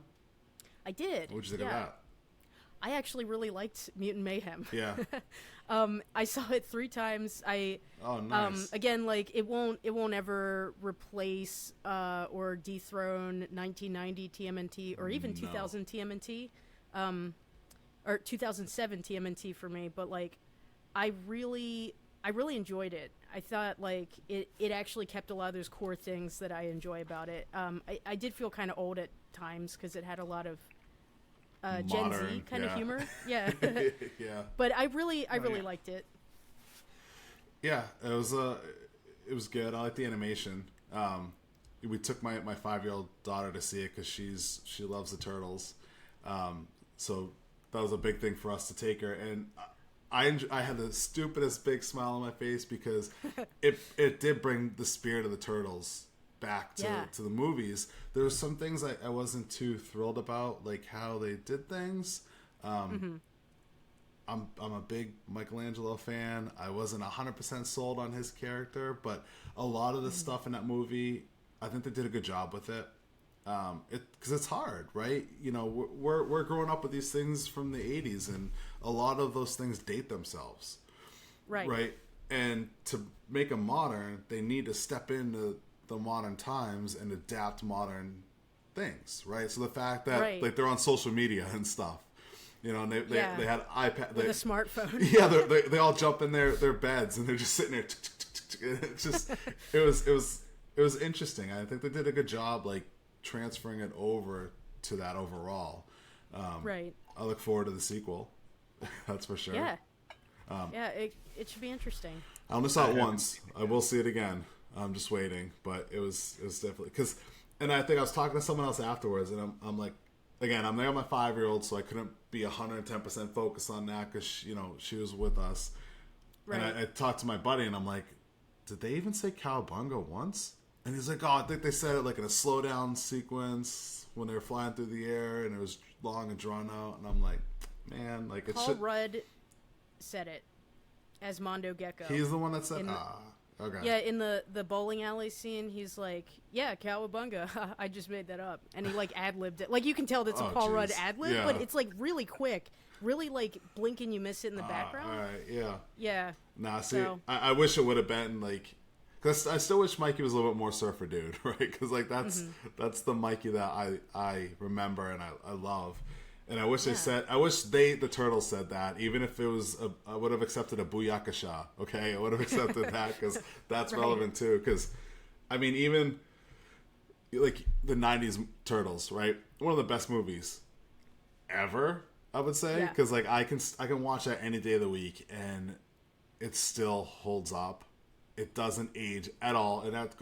I did. What'd you think of that? I actually really liked Mutant Mayhem. Yeah. I saw it 3 times. Oh, nice. Again, like it won't ever replace or dethrone 1990 TMNT or even 2000 TMNT, or 2007 TMNT for me. But like, I really enjoyed it. I thought like it actually kept a lot of those core things that I enjoy about it. I did feel kind of old at times because it had a lot lot of Gen Z kind of humor. Yeah. Yeah. But I really liked it. Yeah, it was good. I like the animation. We took my 5-year-old daughter to see it because she loves the Turtles. So that was a big thing for us to take her, and I had the stupidest big smile on my face because it did bring the spirit of the Turtles back to the movies. There were some things I wasn't too thrilled about, like how they did things. I'm a big Michelangelo fan. I wasn't 100% sold on his character, but a lot of the stuff in that movie, I think they did a good job with it. Because it's hard, right? You know, we're growing up with these things from the 80s, and a lot of those things date themselves. Right? And to make them modern, they need to step into the modern times and adapt modern things, right? So the fact that like they're on social media and stuff, you know, and they had iPad with a smartphone. Yeah, they all jump in their beds and they're just sitting there. It's just it was interesting. I think they did a good job, like transferring it over to that overall. I look forward to the sequel. That's for sure. Yeah. It should be interesting. I only saw it once. I will see it again. I'm just waiting, but it was definitely because, and I think I was talking to someone else afterwards, and I'm like, again, I'm there with my 5-year-old, so I couldn't be 110% focused on that because she was with us. Right. And I talked to my buddy, and I'm like, did they even say Cowabunga once? And he's like, oh, I think they said it like in a slow down sequence when they were flying through the air, and it was long and drawn out. And I'm like, man, like Paul Rudd said it as Mondo Gecko. He's the one that said, okay. Yeah, in the bowling alley scene, he's like, yeah, Cowabunga. I just made that up. And he, like, ad-libbed it. Like, you can tell that's a Paul Rudd ad-lib, but it's, like, really quick. Really, like, blink and you miss it in the background. All right, yeah. Yeah. Nah, see, I wish it would have been, like... Because I still wish Mikey was a little bit more surfer dude, right? Because, like, that's the Mikey that I remember and I love. And I wish the Turtles said that, even if it was, I would have accepted a Booyakasha, okay? I would have accepted that, because that's relevant too. Because, I mean, even, like, the 90s Turtles, right? One of the best movies ever, I would say. Because, like, I can watch that any day of the week, and it still holds up. It doesn't age at all. And that's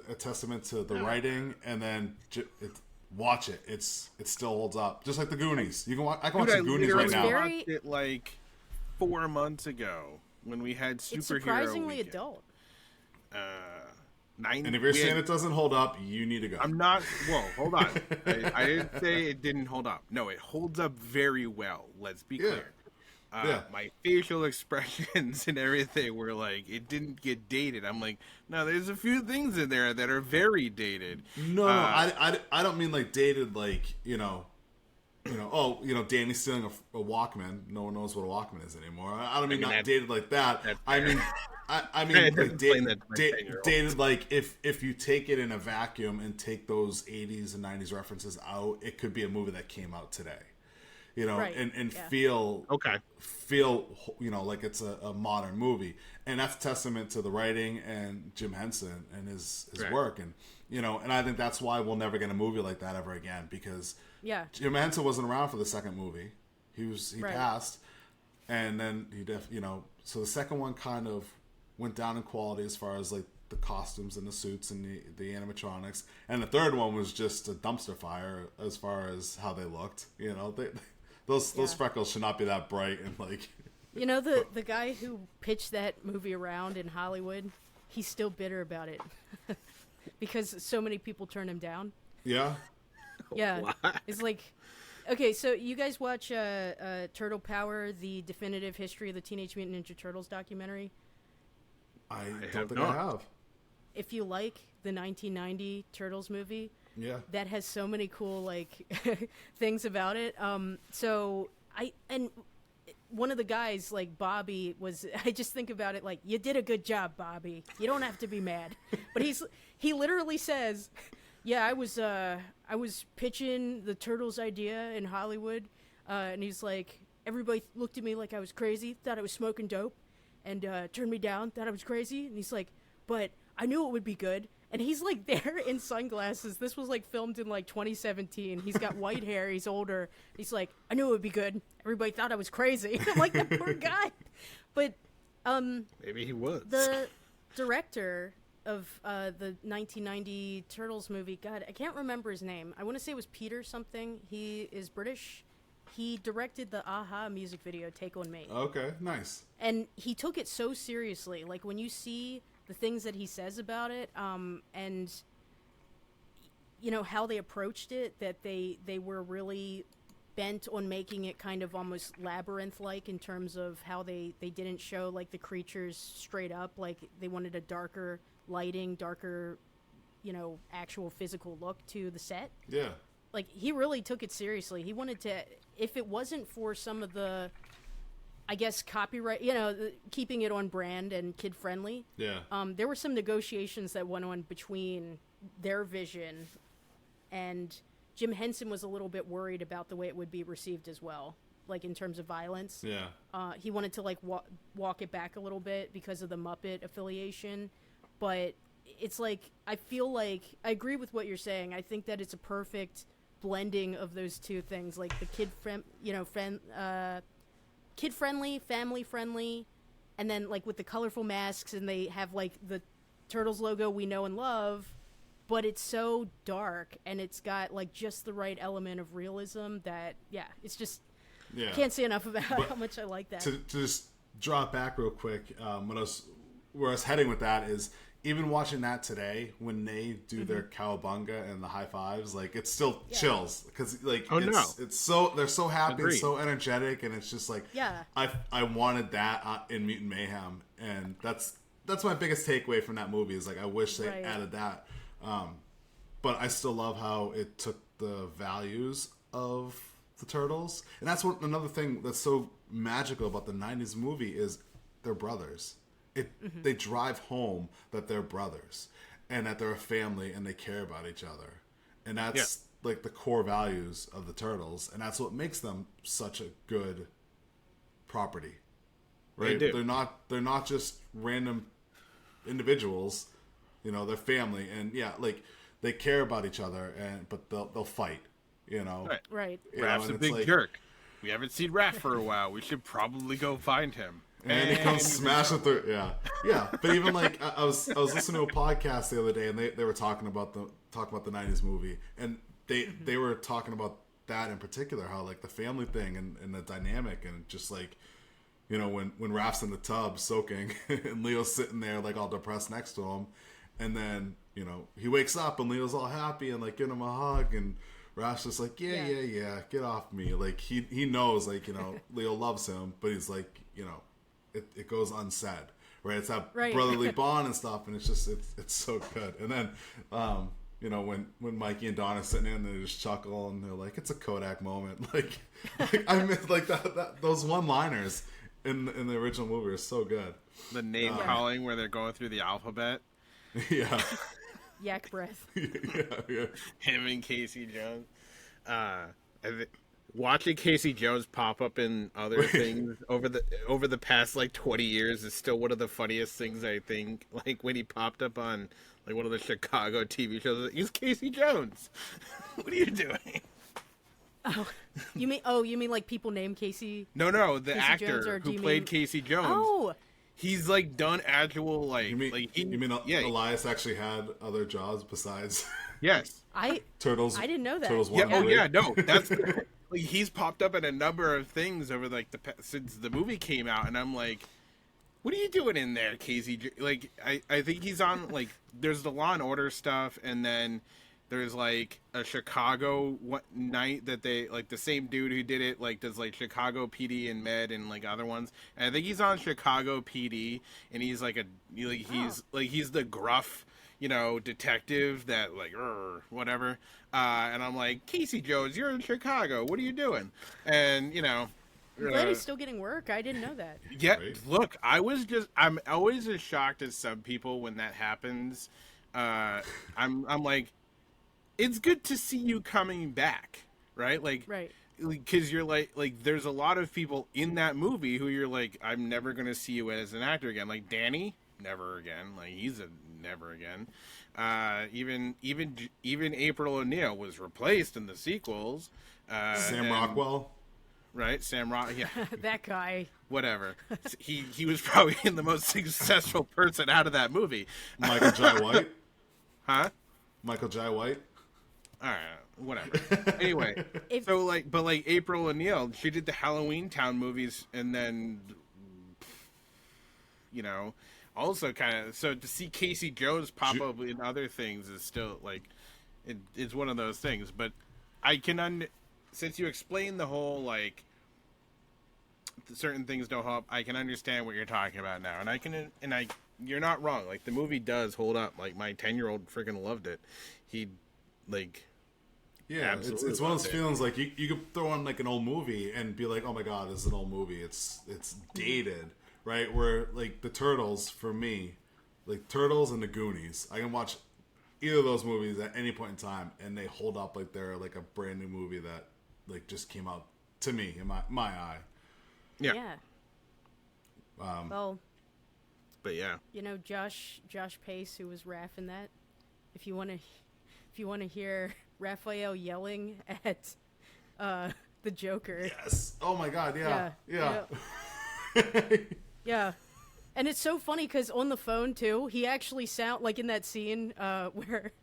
a testament to the writing, and then watch it. It still holds up, just like the Goonies. I can watch the Goonies right now. I watched it like 4 months ago when we had superhero. It's surprisingly weekend. Adult. And if you're saying it doesn't hold up, you need to go. I'm not. Whoa, hold on. I didn't say it didn't hold up. No, it holds up very well. Let's be clear. My facial expressions and everything were like, it didn't get dated. I'm like, no, there's a few things in there that are very dated. No, I don't mean like dated, like, Danny's stealing a Walkman. No one knows what a Walkman is anymore. I don't mean not dated like that. I mean like dated like if you take it in a vacuum and take those 80s and 90s references out, it could be a movie that came out today. you know, Right. and Yeah. feel Okay. you know, like it's a modern movie, and that's a testament to the writing and Jim Henson and his Right. work, and you know, and I think that's why we'll never get a movie like that ever again, because Yeah. Jim Henson wasn't around for the second movie. He Right. passed, and then you know, so the second one kind of went down in quality as far as like the costumes and the suits and the animatronics, and the third one was just a dumpster fire as far as how they looked. You know, those Yeah. freckles should not be that bright, and like, You know, the guy who pitched that movie around in Hollywood, he's still bitter about it because so many people turned him down. yeah. Yeah. Why? It's like, okay, so you guys watch Turtle Power, the definitive history of the Teenage Mutant Ninja Turtles documentary? I don't have think not. I have. If you like the 1990 Turtles movie, Yeah. that has so many cool like things about it. So one of the guys, like Bobby, was, I just think about it like, you did a good job, Bobby. You don't have to be mad. But he literally says, yeah, I was pitching the Turtles idea in Hollywood, and he's like, everybody looked at me like I was crazy, thought I was smoking dope, and turned me down, thought I was crazy. And he's like, but I knew it would be good. And he's like there in sunglasses. This was like filmed in like 2017. He's got white hair. He's older. He's like, I knew it would be good. Everybody thought I was crazy. I'm like, that poor guy. But Maybe he was. the director of the 1990 Turtles movie, God, I can't remember his name. I want to say it was Peter something. He is British. He directed the Aha music video, Take On Me. Okay, nice. And he took it so seriously. Like, when you see the things that he says about it, and you know how they approached it, that they were really bent on making it kind of almost labyrinth-like in terms of how they didn't show like the creatures straight up. Like, they wanted a darker lighting, darker, you know, actual physical look to the set. Yeah. Like, he really took it seriously. He wanted to, if it wasn't for some of the, I guess, copyright, you know, keeping it on brand and kid friendly. Yeah. There were some negotiations that went on between their vision, and Jim Henson was a little bit worried about the way it would be received as well, like in terms of violence. Yeah. He wanted to like walk it back a little bit because of the Muppet affiliation, but it's like, I feel like I agree with what you're saying. I think that it's a perfect blending of those two things, like the kid friendly, family friendly, and then like with the colorful masks, and they have like the Turtles logo we know and love, but it's so dark and it's got like just the right element of realism that, yeah, it's just, Yeah. can't say enough about how much I like that. To just draw it back real quick, where I was heading with that is, even watching that today, when they do their cowabunga and the high fives, like, it still chills, because like, it's so, they're so happy and so energetic, and it's just like, Yeah. I wanted that in Mutant Mayhem, and that's my biggest takeaway from that movie, is like, I wish they added that, but I still love how it took the values of the Turtles, and that's another thing that's so magical about the 90s movie is they're brothers. They drive home that they're brothers and that they're a family and they care about each other, and that's like the core values of the Turtles, and that's what makes them such a good property, right? They're not just random individuals, you know, they're family, and like, they care about each other, but they'll fight, you know. Right. Raph's a big jerk. We haven't seen Raph for a while. We should probably go find him. And he comes smashing through. Yeah. But even like, I was listening to a podcast the other day, and they were talking about the 90s movie, and they were talking about that in particular, how like the family thing and the dynamic, and just like, you know, when Raph's in the tub soaking and Leo's sitting there like all depressed next to him, and then, you know, he wakes up and Leo's all happy and like giving him a hug, and Raph's just like, yeah, get off me. Like, he knows, like, you know, Leo loves him, but he's like, you know, it goes unsaid, right? It's that brotherly bond and stuff, and it's just, it's so good. And then, you know, when Mikey and Don are sitting in, they just chuckle, and they're like, it's a Kodak moment. Like I miss like that those one-liners in the original movie are so good. The name calling where they're going through the alphabet. Yeah. Yak breath. yeah. Him and Casey Jones. watching Casey Jones pop up in other things over the past like 20 years is still one of the funniest things, I think. Like when he popped up on like one of the Chicago TV shows, like, he's Casey Jones. What are you doing? Oh, you mean like people named Casey? No, the Casey actor Jones, who played Casey Jones. Oh, he's like done actual You mean Elias actually had other jobs besides? Yes. Turtles. I didn't know that. Turtles Yeah. 1 Oh and 3? yeah. No, that's like he's popped up in a number of things over like since the movie came out, and I'm like, what are you doing in there, Casey? Like I think he's on like there's the Law and Order stuff, and then there's like a Chicago night that they like the same dude who did it like does like Chicago PD and Med and like other ones. And I think he's on Chicago PD, and he's like he's the gruff, detective that like whatever. And I'm like, Casey Jones, you're in Chicago. What are you doing? And I'm glad he's still getting work. I didn't know that. Yeah, right. Look, I'm always as shocked as some people when that happens. I'm like, it's good to see you coming back, right? Like, right. Because you're like, there's a lot of people in that movie who you're like, I'm never gonna see you as an actor again. Like Danny, never again. Like he's a never again. Even April O'Neil was replaced in the sequels. Sam Rockwell. Right, Sam Rock. Yeah, that guy. Whatever. He was probably the most successful person out of that movie. Michael Jai White. Huh? Michael Jai White. All right, whatever. Anyway, but April O'Neil, she did the Halloween Town movies, and then, also kind of. So to see Casey Jones pop up in other things is still like, it's one of those things. But I can since you explained the whole like certain things don't help, I can understand what you're talking about now, and you're not wrong. Like the movie does hold up. Like my 10-year-old freaking loved it. He like. Yeah, it's one of those feelings like you could throw on like an old movie and be like, oh my god, this is an old movie. It's dated, right? Where like the Turtles for me, like Turtles and the Goonies, I can watch either of those movies at any point in time and they hold up like they're like a brand new movie that like just came out to me in my eye. Yeah. Well, but yeah, Josh Pace, who was Raph in that. If you want to hear Raphael yelling at the Joker. Yes. Oh my God. Yeah. Yeah. And it's so funny because on the phone too, he actually sound like in that scene where,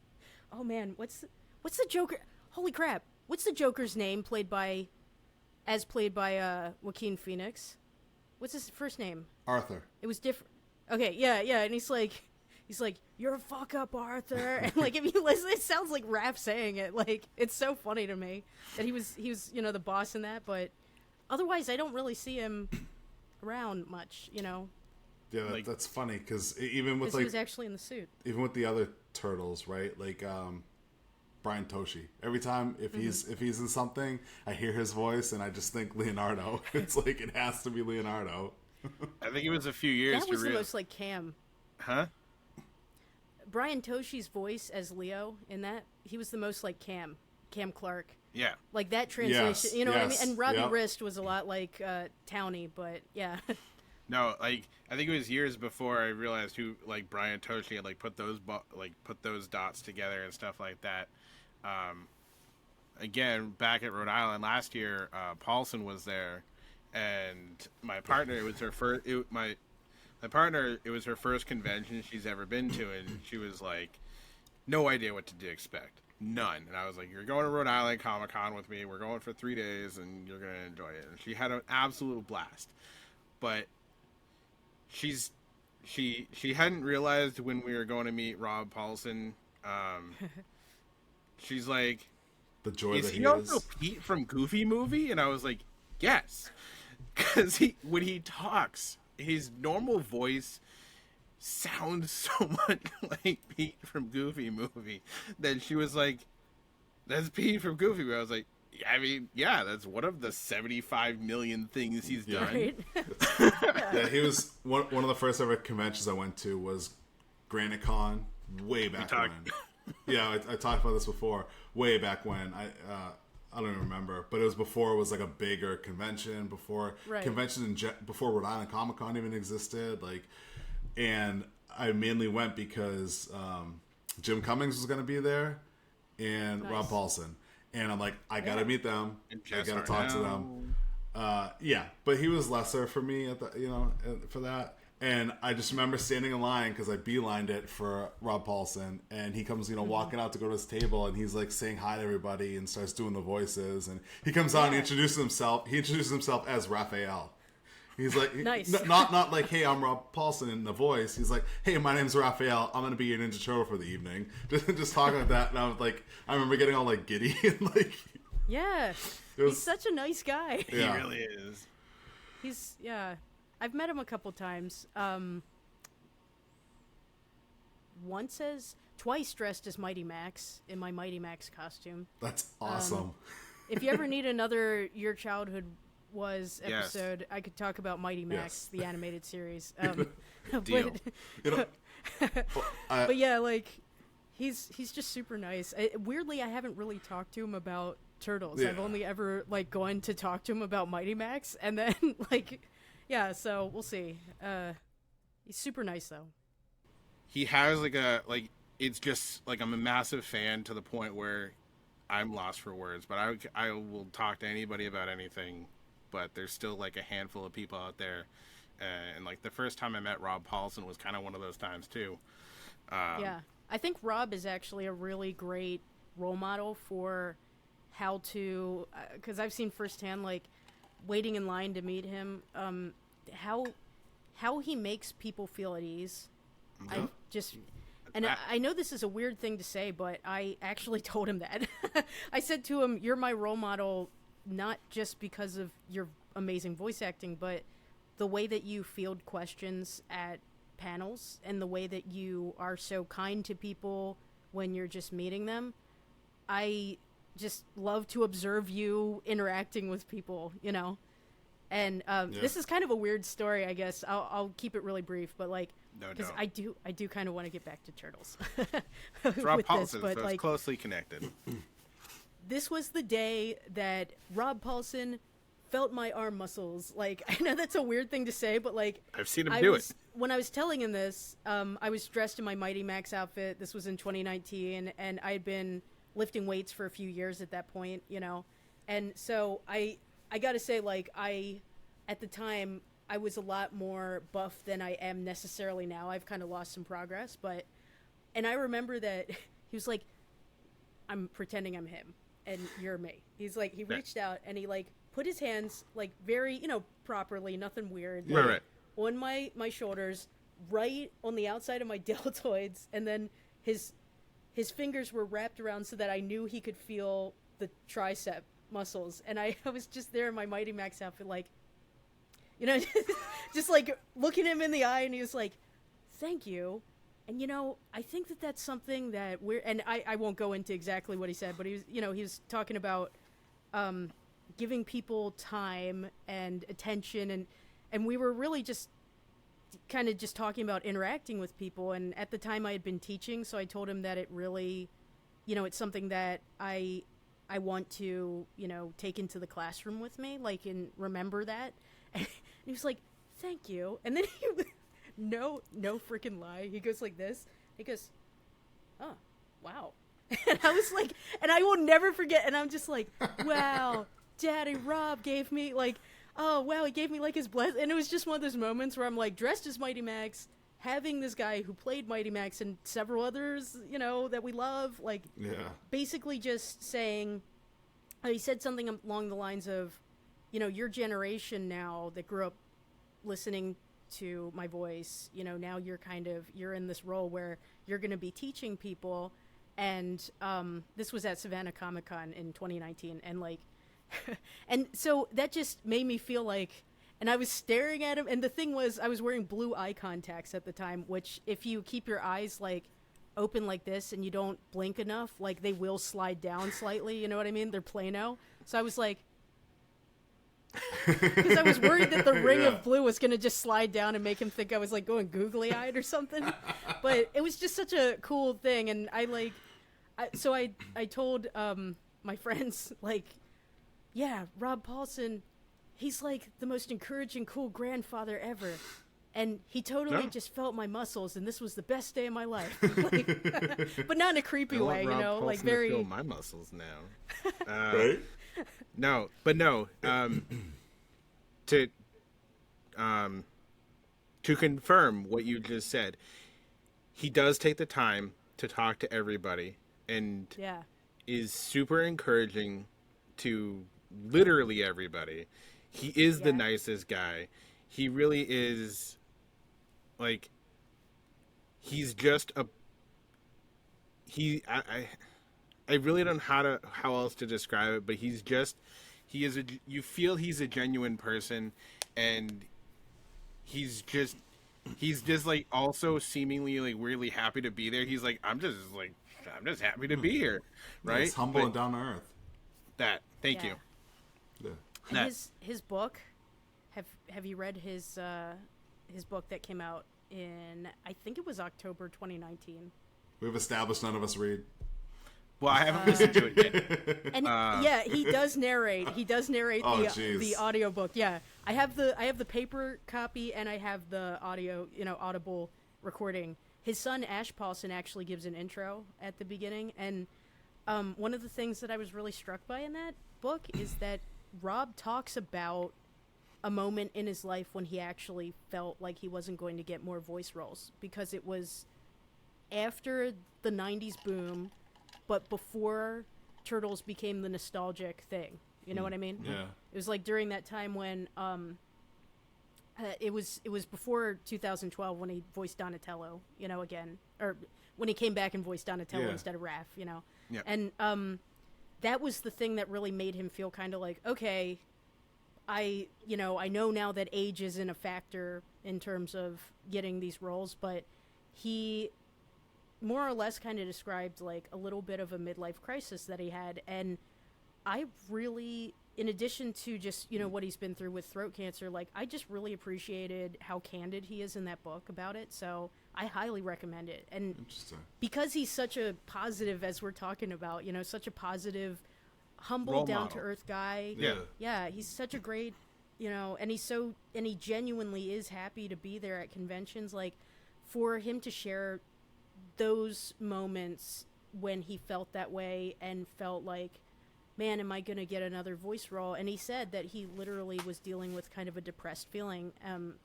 oh man, what's the Joker? Holy crap! What's the Joker's name played by Joaquin Phoenix? What's his first name? Arthur. It was different. Okay, yeah, and he's like, "You're a fuck up, Arthur," and like if you listen, it sounds like Raph saying it. Like it's so funny to me that he was the boss in that, but otherwise I don't really see him around much. Yeah, that's funny because even with he was actually in the suit. Even with the other Turtles, right? Like Brian Toshi. Every time if he's in something, I hear his voice and I just think Leonardo. It's like it has to be Leonardo. I think it was a few years. That was the most like Cam. Huh? Brian Toshi's voice as Leo in that, he was the most like Cam Clark. Yeah. Like that translation, what I mean? And Robbie Rist was a lot like Townie, but yeah. No, like I think it was years before I realized who like Brian Toshi had like put those dots together and stuff like that. Again, back at Rhode Island last year, Paulson was there, and my partner, it was her first. My partner, it was her first convention she's ever been to, and she was like, no idea what to expect. None. And I was like, you're going to Rhode Island Comic Con with me. We're going for 3 days, and you're going to enjoy it. And she had an absolute blast. But she hadn't realized when we were going to meet Rob Paulson, she's like, the joy is that he also Pete from Goofy Movie? And I was like, yes. Because when he talks, his normal voice sounds so much like Pete from Goofy Movie that she was like, that's Pete from Goofy Movie. I was like, I mean, yeah, that's one of the 75 million things he's done. Right? Yeah, he was one of the first ever conventions I went to was Granite Con way back when. Yeah, I talked about this before. Way back when I don't even remember, but it was before it was like a bigger convention, before before Rhode Island Comic Con even existed. Like, and I mainly went because Jim Cummings was going to be there and Rob Paulson, and I'm like, I gotta meet them, I gotta talk to them. Yeah, but he was lesser for me at the, for that. And I just remember standing in line because I beelined it for Rob Paulson, and he comes, walking out to go to his table, and he's like saying hi to everybody and starts doing the voices. And he comes out and he introduces himself. He introduces himself as Raphael. He's like, nice. Not like, hey, I'm Rob Paulson in the voice. He's like, hey, my name's Raphael. I'm gonna be your Ninja Turtle for the evening. Just talking like that, and I was like, I remember getting all like giddy and like. Yeah, he's such a nice guy. Yeah. He really is. I've met him a couple times. Twice dressed as Mighty Max in my Mighty Max costume. That's awesome. If you ever need another Your Childhood Was episode, I could talk about Mighty Max, the animated series. Deal. But yeah, like he's just super nice. Weirdly, I haven't really talked to him about Turtles. I've only ever like gone to talk to him about Mighty Max, and then like. Yeah, so we'll see. He's super nice though. He has it's just like I'm a massive fan to the point where I'm lost for words. But I will talk to anybody about anything. But there's still like a handful of people out there, and like the first time I met Rob Paulson was kind of one of those times too. Yeah, I think Rob is actually a really great role model for how to, because I've seen firsthand like. Waiting in line to meet him, how he makes people feel at ease. I know this is a weird thing to say, but I actually told him that. I said to him, "You're my role model, not just because of your amazing voice acting, but the way that you field questions at panels and the way that you are so kind to people when you're just meeting them. I just love to observe you interacting with people, And this is kind of a weird story, I guess. I'll keep it really brief, but like, because I do kind of want to get back to Turtles. It's Rob Paulson, so it's closely connected. This was the day that Rob Paulson felt my arm muscles. Like, I know that's a weird thing to say, but like, I've seen him do it. When I was telling him this, I was dressed in my Mighty Max outfit. This was in 2019, and I had been lifting weights for a few years at that point, and so I gotta say, like, at the time I was a lot more buff than I am necessarily now. I've kind of lost some progress, and I remember that he was like, I'm pretending I'm him and you're me. He's like, he reached out and he like put his hands like very, properly, nothing weird, right. on my shoulders, right on the outside of my deltoids, and then his fingers were wrapped around so that I knew he could feel the tricep muscles. And I was just there in my Mighty Max outfit, like, just like looking him in the eye, and he was like, thank you. And, I think that that's something that and I won't go into exactly what he said, but he was, he was talking about giving people time and attention, and we were really just kind of just talking about interacting with people. And at the time I had been teaching, so I told him that it really, it's something that I want to, take into the classroom with me, like, and remember that. And he was like, thank you. And then no freaking lie, he goes like this. He goes, oh, wow. And I was like, and I will never forget. And I'm just like, wow, Daddy Rob gave me like, oh, wow, he gave me, like, his blessing. And it was just one of those moments where I'm, like, dressed as Mighty Max, having this guy who played Mighty Max and several others, that we love, like, basically just saying, he said something along the lines of, your generation now that grew up listening to my voice, now you're in this role where you're going to be teaching people. And this was at Savannah Comic-Con in 2019, and, like, and so that just made me feel like, and I was staring at him, and the thing was, I was wearing blue eye contacts at the time, which if you keep your eyes like open like this and you don't blink enough, like, they will slide down slightly, you know what I mean? They're Plano. So I was like, because I was worried that the ring of blue was going to just slide down and make him think I was like going googly eyed or something. But it was just such a cool thing. And I told my friends, like, yeah, Rob Paulson, he's like the most encouraging, cool grandfather ever. And he totally just felt my muscles, and this was the best day of my life. But not in a creepy way, Rob like Paulson very. To feel my muscles now. Right? No. To confirm what you just said, he does take the time to talk to everybody, and is super encouraging to literally everybody. He is the nicest guy. He really is. Like, he's just a. I really don't know how else to describe it, but you feel he's a genuine person, and he's just like also seemingly like weirdly happy to be there. He's like, I'm just happy to be here, right? It's humble and down to earth. Thank you. Yeah. His book, have you read his book that came out in, I think it was October 2019? We've established none of us read. Well, I haven't listened to it yet. And he does narrate. He does narrate the audiobook. Yeah. I have the paper copy, and I have the audio, Audible recording. His son Ash Paulson actually gives an intro at the beginning, and one of the things that I was really struck by in that book is that Rob talks about a moment in his life when he actually felt like he wasn't going to get more voice roles, because it was after the 90s boom, but before Turtles became the nostalgic thing. You know what I mean? Yeah. It was like during that time when it was before 2012 when he voiced Donatello, again, or when he came back and voiced Donatello instead of Raph, Yeah. And that was the thing that really made him feel kind of like, okay, I know now that age isn't a factor in terms of getting these roles, but he more or less kind of described like a little bit of a midlife crisis that he had. And I really, in addition to just, what he's been through with throat cancer, like I just really appreciated how candid he is in that book about it. So I highly recommend it. And because he's such a positive, as we're talking about, such a positive, humble, down to earth guy. Yeah. He's such a great, and he genuinely is happy to be there at conventions. Like, for him to share those moments when he felt that way and felt like, man, am I going to get another voice role? And he said that he literally was dealing with kind of a depressed feeling.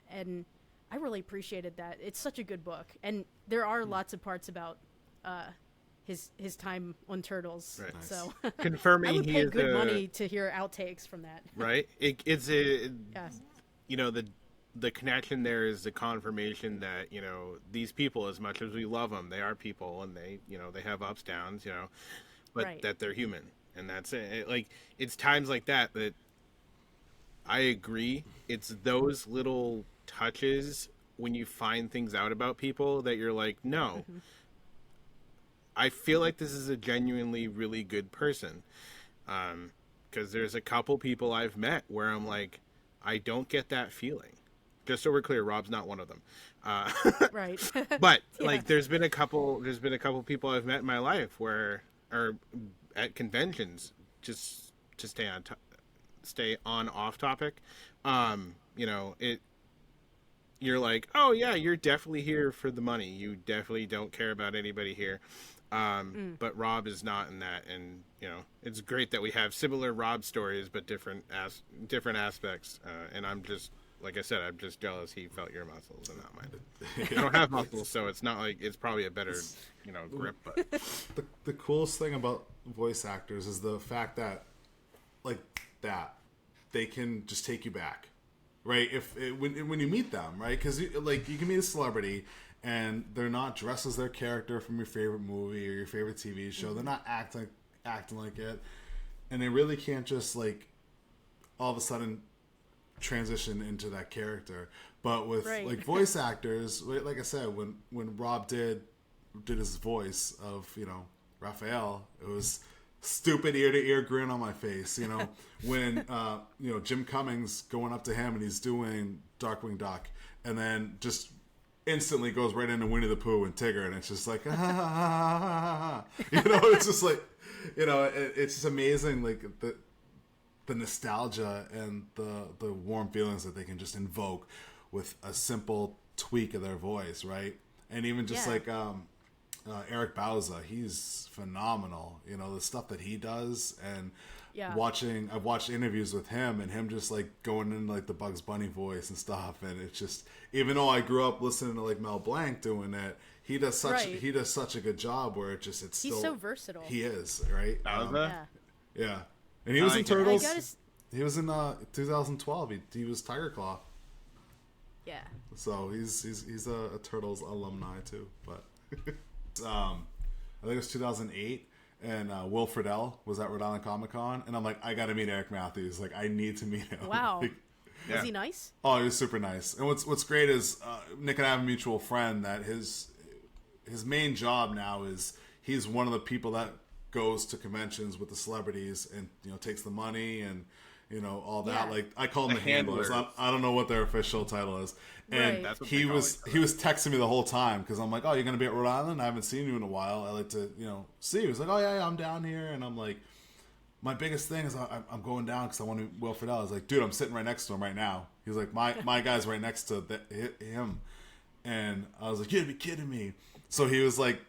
And I really appreciated that. It's such a good book. And there are lots of parts about his time on Turtles. Right. Nice. So confirming I would pay good money to hear outtakes from that. Right. The connection there is the confirmation that, these people, as much as we love them, they are people, and they have ups, downs, but that they're human. And that's it. Like, it's times like that I agree. It's those little touches when you find things out about people that you're like, no, I feel like this is a genuinely really good person. Because there's a couple people I've met where I'm like, I don't get that feeling. Just so we're clear, Rob's not one of them. Right. But like, there's been a couple people I've met in my life or at conventions, just to stay on off topic. You're like, oh yeah, you're definitely here for the money. You definitely don't care about anybody here. But Rob is not in that, and it's great that we have similar Rob stories, but different aspects. And I'm just, like I said, I'm just jealous he felt your muscles and not mine. I don't have muscles, so it's not like it's probably a better, grip. But the coolest thing about voice actors is the fact that, they can just take you back, right? When you meet them, right? Because you can meet a celebrity and they're not dressed as their character from your favorite movie or your favorite TV show. They're not acting like it, and they really can't just all of a sudden transition into that character. But with voice actors, like I said, when Rob did his voice of Raphael, it was stupid ear to ear grin on my face. When Jim Cummings going up to him and he's doing Darkwing Duck, and then just instantly goes right into Winnie the Pooh and Tigger, and it's just like it's just like it's just amazing, the nostalgia and the warm feelings that they can just invoke with a simple tweak of their voice, right? And even just like Eric Bauza, he's phenomenal. You know, the stuff that he does, and I've watched interviews with him, and him just like going in like the Bugs Bunny voice and stuff, and it's just, even though I grew up listening to like Mel Blanc doing it, he does such a good job where he's so versatile. He is, right? Yeah. And he was in Turtles. Turtles. He was in 2012. He was Tiger Claw. Yeah. So he's a Turtles alumni too. But I think it was 2008, and Will Friedle was at Rhode Island Comic Con, and I'm like, I got to meet Eric Matthews. Like, I need to meet him. Wow. Like, Was he nice? Oh, he was super nice. And what's great is Nick and I have a mutual friend that his main job now is he's one of the people that goes to conventions with the celebrities and, you know, takes the money and, you know, all that. Like, I call them the handlers. I don't know what their official title is. And he was texting me the whole time because I'm like, oh, you're going to be at Rhode Island? I haven't seen you in a while. I like to, you know, see you. He's like, oh, yeah, I'm down here. And I'm like, my biggest thing is I'm going down because I want to Will Friedle. I was like, dude, I'm sitting right next to him right now. He's like, my guy's right next to him. And I was like, you'd be kidding me. So he was like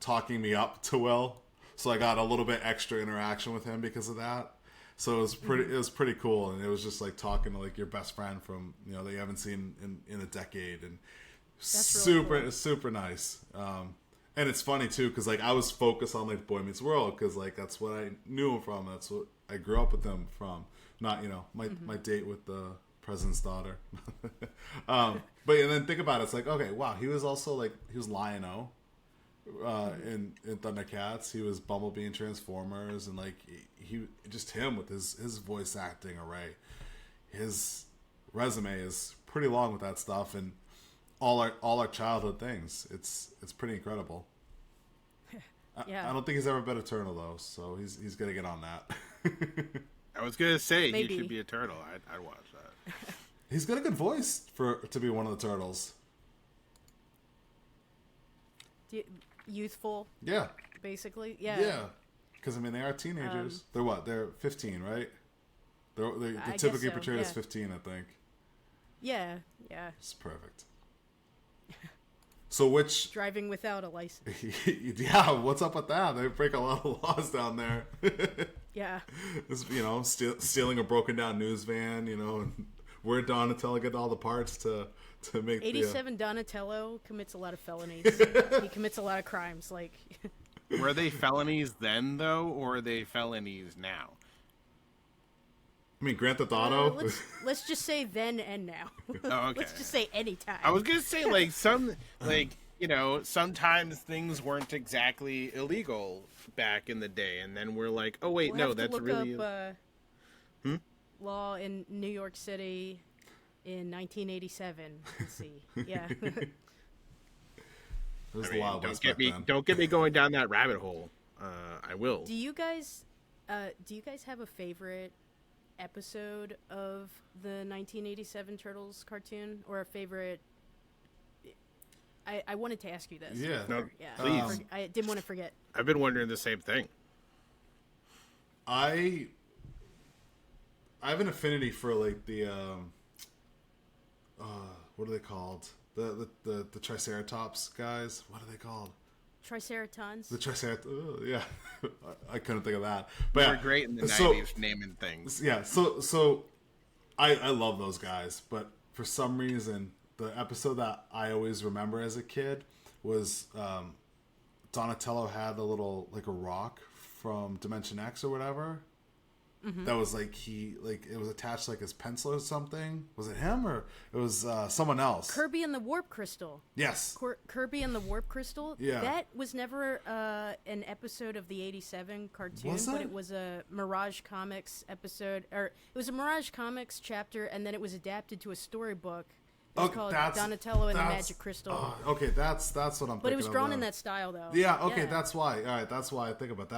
talking me up to Will. So I got a little bit extra interaction with him because of that. So it was pretty cool. And it was just like talking to like your best friend from, you know, that you haven't seen in a decade. And that's really cool. Super nice. And it's funny too, because like I was focused on like Boy Meets World, because like that's what I knew him from. That's what I grew up with him from. Not, you know, my date with the president's daughter. But and then think about it, it's like, okay, wow, he was also like, he was Lion-O in Thundercats. He was Bumblebee in Transformers, and like he just him with his voice acting array. His resume is pretty long with that stuff, and all our childhood things. It's pretty incredible. I don't think he's ever been a turtle though, so he's gonna get on that. I was gonna say he should be a turtle. I'd watch that. He's got a good voice to be one of the turtles. Youthful. Yeah. Basically, yeah. Yeah, because I mean they are teenagers. They're what? They're 15, right? They're typically portrayed as 15, I think. Yeah. It's perfect. So which driving without a license? Yeah, what's up with that? They break a lot of laws down there. Yeah. You know, stealing a broken down news van. You know, and where Donatello get all the parts to make 87 Donatello commits a lot of felonies. He commits a lot of crimes. Like, were they felonies then though, or are they felonies now? I mean, Grand Theft Auto. Let's just say then and now. Oh, okay. Let's just say anytime. I was gonna say like you know, sometimes things weren't exactly illegal back in the day, and then we're like, oh wait, no, that's really law in New York City in 1987. Let's see. Yeah. Don't get me going down that rabbit hole. I will. Do you guys have a favorite episode of the 1987 Turtles cartoon, or a favorite? I wanted to ask you this. Yeah. No, yeah. Please. I didn't want to forget. I've been wondering the same thing. I have an affinity for like the what are they called? The Triceratops guys. What are they called? Triceratons. The Triceratops. Yeah, I couldn't think of that. But they were great in the 90s naming things. Yeah. So I love those guys, but for some reason, the episode that I always remember as a kid was Donatello had a little like a rock from Dimension X or whatever. Mm-hmm. That was like it was attached to like his pencil or something. Was it him or it was someone else? Kirby and the Warp Crystal. Yes. Kirby and the Warp Crystal. Yeah. That was never an episode of the '87 cartoon, but it was a Mirage Comics episode, or it was a Mirage Comics chapter, and then it was adapted to a storybook. It was called Donatello and the Magic Crystal. Okay, that's what I'm thinking of. But it was drawn in that style, though. Yeah. Okay, yeah. That's why. All right, that's why I think about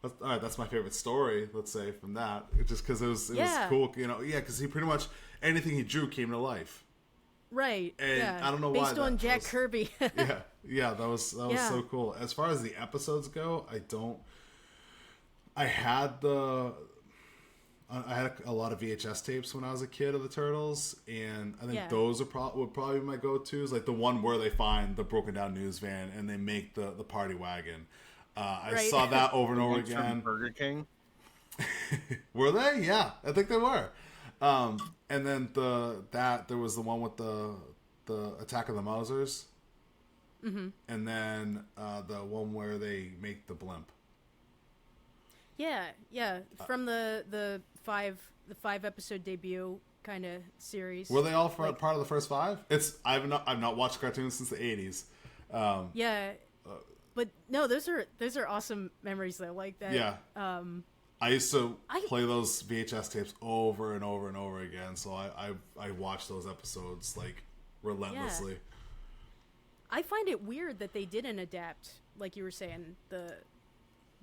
all right, that's my favorite story, let's say, from that. Just because it was cool, you know. Yeah, because he pretty much, anything he drew came to life. Right, and I don't know why. Based on Jack Kirby. yeah, that was so cool. As far as the episodes go, I had a lot of VHS tapes when I was a kid of the Turtles, and I think those would probably be my go-tos. Like the one where they find the broken down news van and they make the party wagon. I saw that over and over again. Burger King. Were they? Yeah, I think they were. And then there was the one with the Attack of the Mausers. Mm-hmm. And then the one where they make the blimp. Yeah. From the five episode debut kind of series. Were they all part of the first 5? I've not watched cartoons since the 80s. But no, those are awesome memories though. Like that. Yeah. I used to play those VHS tapes over and over and over again, so I watched those episodes like relentlessly. Yeah. I find it weird that they didn't adapt, like you were saying, the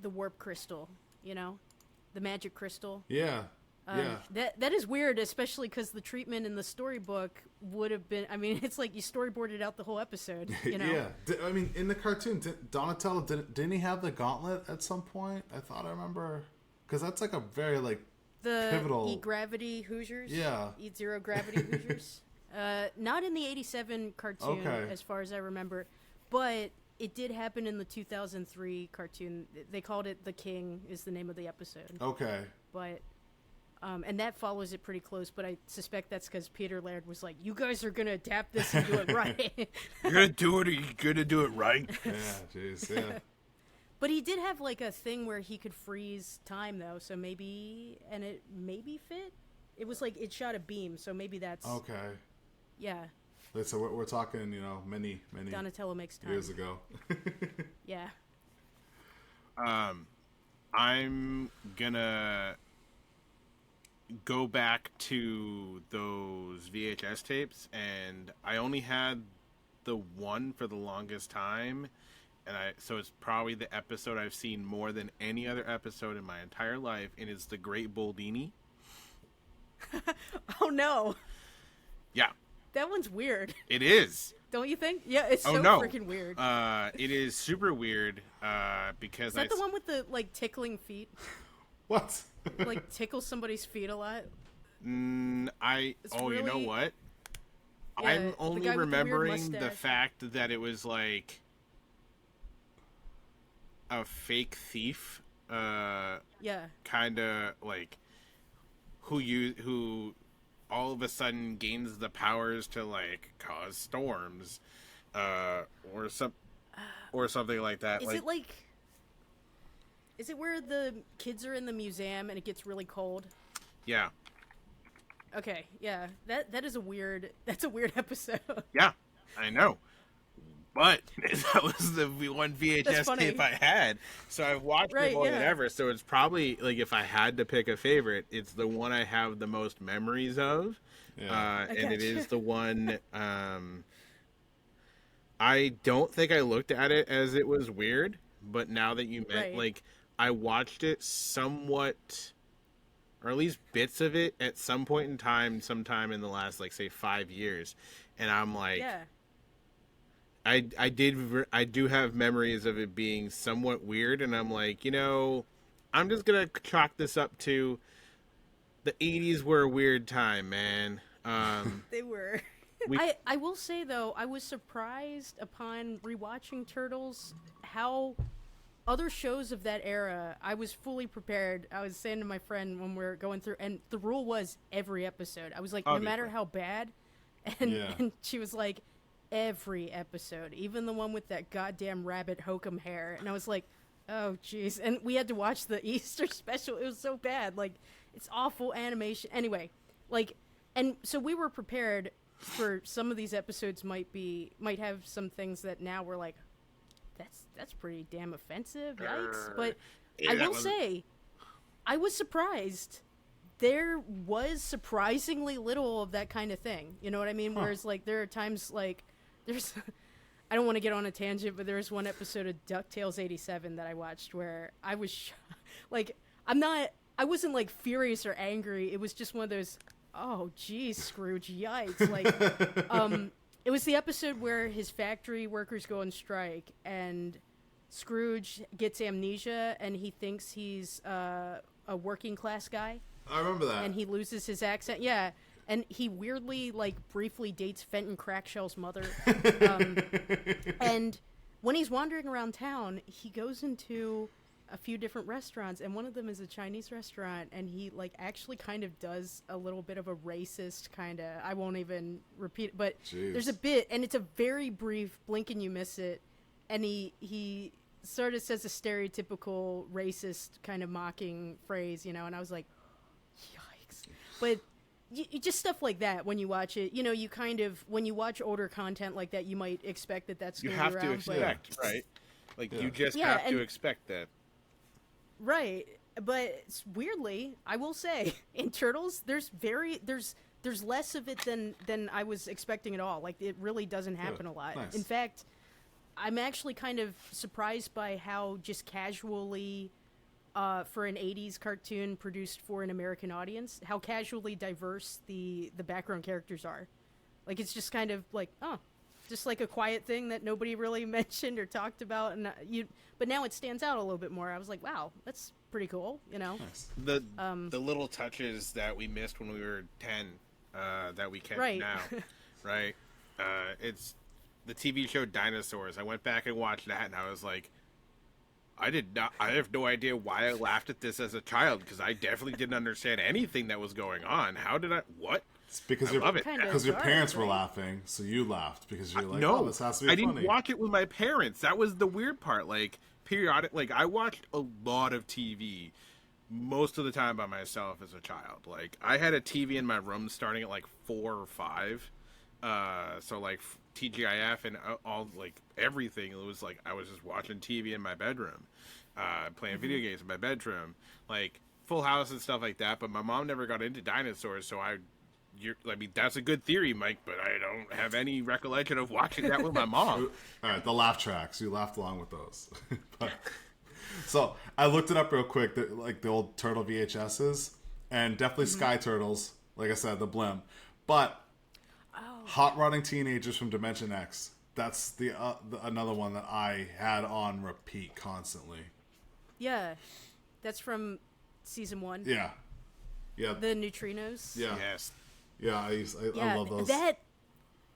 warp crystal, the magic crystal. Yeah. That is weird, especially because the treatment in the storybook would have been. I mean, it's like you storyboarded out the whole episode. Yeah. I mean, in the cartoon, Donatello didn't he have the gauntlet at some point? I thought I remember, because that's like a very pivotal. Eat Gravity Hoosiers. Yeah. Eat Zero Gravity Hoosiers. Not in the '87 cartoon, as far as I remember, but it did happen in the 2003 cartoon. They called it "The King" is the name of the episode. Okay. But. And that follows it pretty close, but I suspect that's because Peter Laird was like, "You guys are gonna adapt this and do it right." You're gonna do it, or you're gonna do it right. Yeah, jeez, yeah. But he did have like a thing where he could freeze time, though, so it maybe fit. It was like it shot a beam, so maybe that's okay. Yeah. So we're talking, many Donatello makes time. years ago. Yeah. I'm gonna go back to those VHS tapes, and I only had the one for the longest time, so it's probably the episode I've seen more than any other episode in my entire life, and it's The Great Boldini. Oh no. Yeah. That one's weird. It is. Don't you think? Yeah, it's so freaking weird. It is super weird because is that the one with the tickling feet? What? Tickle somebody's feet a lot. You know what? Yeah, I'm only remembering the fact that it was like a fake thief. Kind of like who all of a sudden gains the powers to cause storms, or something like that. Is it where the kids are in the museum and it gets really cold? Yeah. Okay, yeah. That's a weird episode. Yeah, I know. But that was the one VHS tape I had. So I've watched it more than ever. So it's probably, if I had to pick a favorite, it's the one I have the most memories of. Yeah. And it is the one, I don't think I looked at it as it was weird. But now that you meant, I watched it somewhat, or at least bits of it at some point in time, sometime in the last, say 5 years. And I'm like, I do have memories of it being somewhat weird. And I'm like, I'm just going to chalk this up to the 80s were a weird time, man. They were. I will say, though, I was surprised upon rewatching Turtles how other shows of that era, I was fully prepared. I was saying to my friend when we were going through, and the rule was every episode. I was like, no matter how bad, and she was like, every episode, even the one with that goddamn rabbit hokum hair. And I was like, oh jeez. And we had to watch the Easter special. It was so bad. It's awful animation. Anyway, and so we were prepared for some of these episodes might have some things that now we're like, that's pretty damn offensive. Yikes. But I will say, I was surprised. There was surprisingly little of that kind of thing. You know what I mean? Huh. Whereas, there are times, there's... I don't want to get on a tangent, but there was one episode of DuckTales 87 that I watched where I was... I wasn't, furious or angry. It was just one of those, oh, geez, Scrooge, yikes. It was the episode where his factory workers go on strike, and Scrooge gets amnesia and he thinks he's a working class guy. I remember that. And he loses his accent. Yeah. And he weirdly, like, briefly dates Fenton Crackshell's mother. And when he's wandering around town, he goes into a few different restaurants, and one of them is a Chinese restaurant, and he, like, actually kind of does a little bit of a racist kind of, I won't even repeat it, but there's a bit, and it's a very brief blink and you miss it, and he sort of says a stereotypical racist kind of mocking phrase, you know, and I was like, yikes. But just stuff like that when you watch it, you know, you kind of, when you watch older content like that, you might expect that that's going to be around. You have to expect, right? Like, you just have to expect that. Right. But weirdly, I will say, in Turtles, there's less of it than I was expecting at all. Like, it really doesn't happen a lot. Nice. In fact, I'm actually kind of surprised by how just casually, for an 80s cartoon produced for an American audience, how casually diverse the background characters are. Like, it's just kind of like, just like a quiet thing that nobody really mentioned or talked about, and but now it stands out a little bit more. I was like, wow, that's pretty cool, you know. Nice. The little touches that we missed when we were 10, that we kept now, right? It's the TV show Dinosaurs. I went back and watched that, and I was like, I have no idea why I laughed at this as a child, because I definitely didn't understand anything that was going on. What? It's because your parents were laughing, so you laughed because you're like, no, this has to be funny. I didn't watch it with my parents. That was the weird part. Like, like, I watched a lot of TV most of the time by myself as a child. Like, I had a TV in my room starting at like 4 or 5. So like TGIF and all, like, everything. It was like I was just watching TV in my bedroom, playing video games in my bedroom, like Full House and stuff like that. But my mom never got into dinosaurs, so I mean, that's a good theory, Mike, but I don't have any recollection of watching that with my mom. All right, the laugh tracks. You laughed along with those. So I looked it up real quick, like the old Turtle VHSs, and definitely Sky Turtles, like I said, the blimp. But Hot Rodding Teenagers from Dimension X, that's the another one that I had on repeat constantly. Yeah, that's from season 1. Yeah. The neutrinos. Yeah. Yes. Yeah, I love those.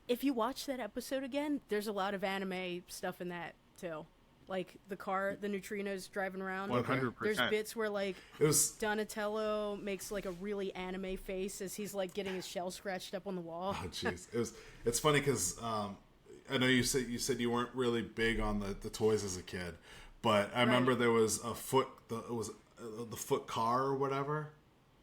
If you watch that episode again, there's a lot of anime stuff in that too. Like the neutrinos driving around. 100%. There's bits where like Donatello makes like a really anime face as he's like getting his shell scratched up on the wall. Oh jeez, it's funny because I know you said you weren't really big on the toys as a kid, but I remember there was a the foot car or whatever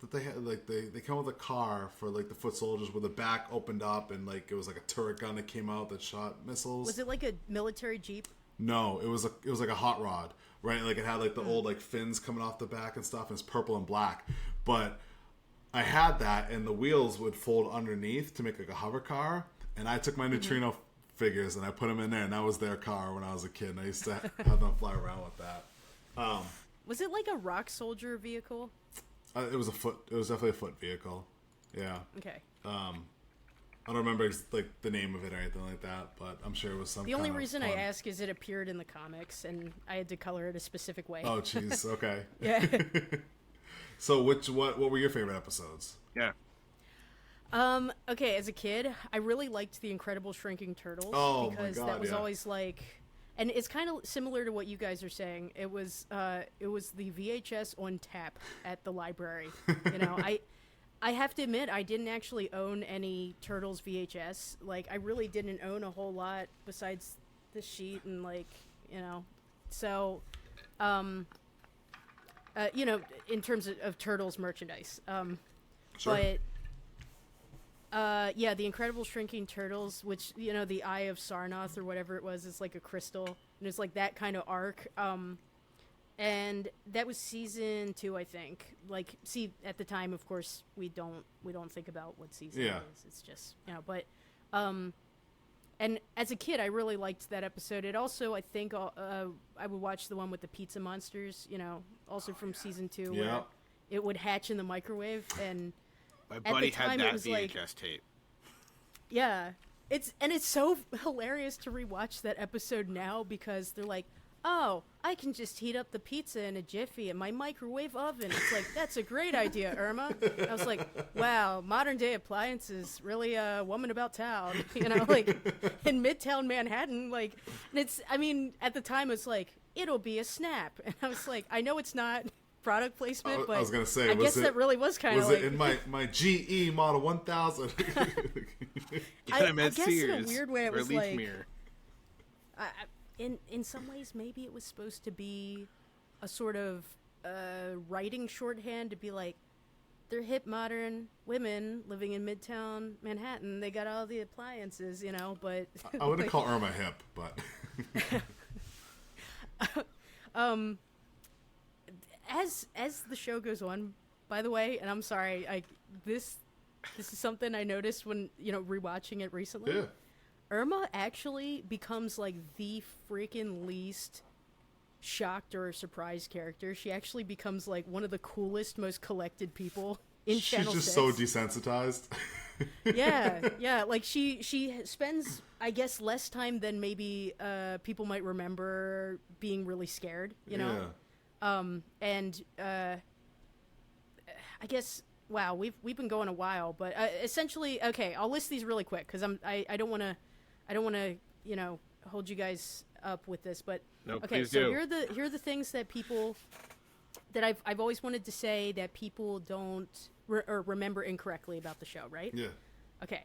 that they had. Like they come with a car for like the foot soldiers where the back opened up and like it was like a turret gun that came out that shot missiles. Was it like a military jeep? No, it was like a hot rod, right? Like it had like the old like fins coming off the back and stuff, and it's purple and black. But I had that, and the wheels would fold underneath to make like a hover car. And I took my neutrino figures and I put them in there, and that was their car when I was a kid. And I used to have them fly around with that. Was it like a rock soldier vehicle? It was definitely a foot vehicle. Yeah. Okay. I don't remember like the name of it or anything like that, but I'm sure it was some. The only reason I ask is it appeared in the comics, and I had to color it a specific way. Oh, jeez. Okay. Yeah. So, what were your favorite episodes? Yeah. Okay, as a kid, I really liked the Incredible Shrinking Turtles because that was always like, and it's kind of similar to what you guys are saying. It was the VHS on tap at the library. You know, I have to admit, I didn't actually own any Turtles VHS. Like, I really didn't own a whole lot besides the sheet and, like, you know. So, you know, in terms of Turtles merchandise. Sure. But, yeah, the Incredible Shrinking Turtles, which, you know, the Eye of Sarnath or whatever it was, it's like a crystal. And it's like that kind of arc. And that was season 2, I think. Like, see, at the time, of course, we don't think about what season it is. It's just, you know, but, and as a kid, I really liked that episode. It also, I think, I would watch the one with the pizza monsters, you know, also from season 2, where it would hatch in the microwave. And my buddy had that VHS tape. Yeah, it's so hilarious to rewatch that episode now because they're like, oh, I can just heat up the pizza in a jiffy in my microwave oven. It's like, that's a great idea, Irma. I was like, wow, modern day appliances, really a woman about town, you know, like in Midtown Manhattan, like, and it's, I mean, at the time it's like, it'll be a snap. And I was like, I know it's not product placement, but I was gonna say, I guess that really was kind of like... Was it in my GE Model 1000? I guess in a weird way it was like... Mirror. In some ways, maybe it was supposed to be a sort of writing shorthand to be like, they're hip, modern women living in Midtown Manhattan. They got all the appliances, you know, but... I wouldn't call Irma hip, but... As the show goes on, by the way, and I'm sorry, this is something I noticed when, you know, rewatching it recently. Yeah. Irma actually becomes like the freaking least shocked or surprised character. She actually becomes like one of the coolest, most collected people in Channel 6. She's just so desensitized. yeah. Like she spends, I guess, less time than maybe people might remember being really scared. You know. Yeah. I guess. Wow, we've been going a while, but essentially, okay, I'll list these really quick because I don't want to, you know, hold you guys up with this, but nope, okay. So here are the things that people that I've always wanted to say that people don't or remember incorrectly about the show, right? Yeah. Okay.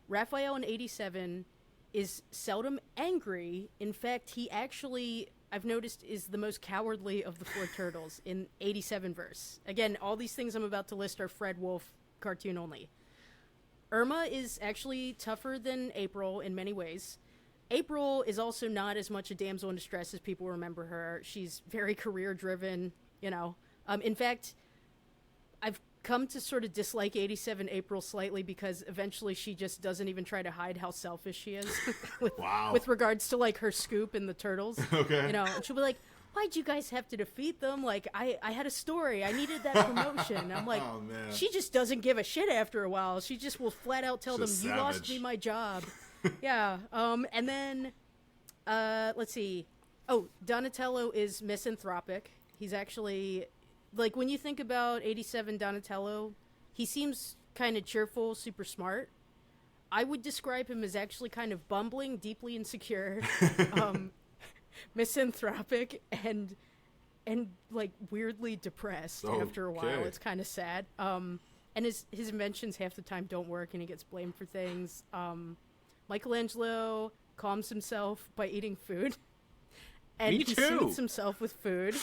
Raphael in 87 is seldom angry. In fact, he actually, I've noticed, is the most cowardly of the four turtles in 87 verse. Again, all these things I'm about to list are Fred Wolf cartoon only. Irma is actually tougher than April in many ways. April is also not as much a damsel in distress as people remember her. She's very career driven, you know. In fact, I've come to sort of dislike 87 April slightly because eventually she just doesn't even try to hide how selfish she is with regards to like her scoop in the Turtles. Okay. You know, and she'll be like, why'd you guys have to defeat them? Like, I had a story. I needed that promotion. I'm like, oh, man. She just doesn't give a shit after a while. She just will flat out tell them, you lost me my job. Yeah. And then, let's see. Oh, Donatello is misanthropic. He's actually, like, when you think about 87 Donatello, he seems kind of cheerful, super smart. I would describe him as actually kind of bumbling, deeply insecure, misanthropic, and like weirdly depressed after a while. It's kind of sad. And his inventions half the time don't work, and he gets blamed for things. Michelangelo calms himself by eating food. And Me he too. soothes himself with food.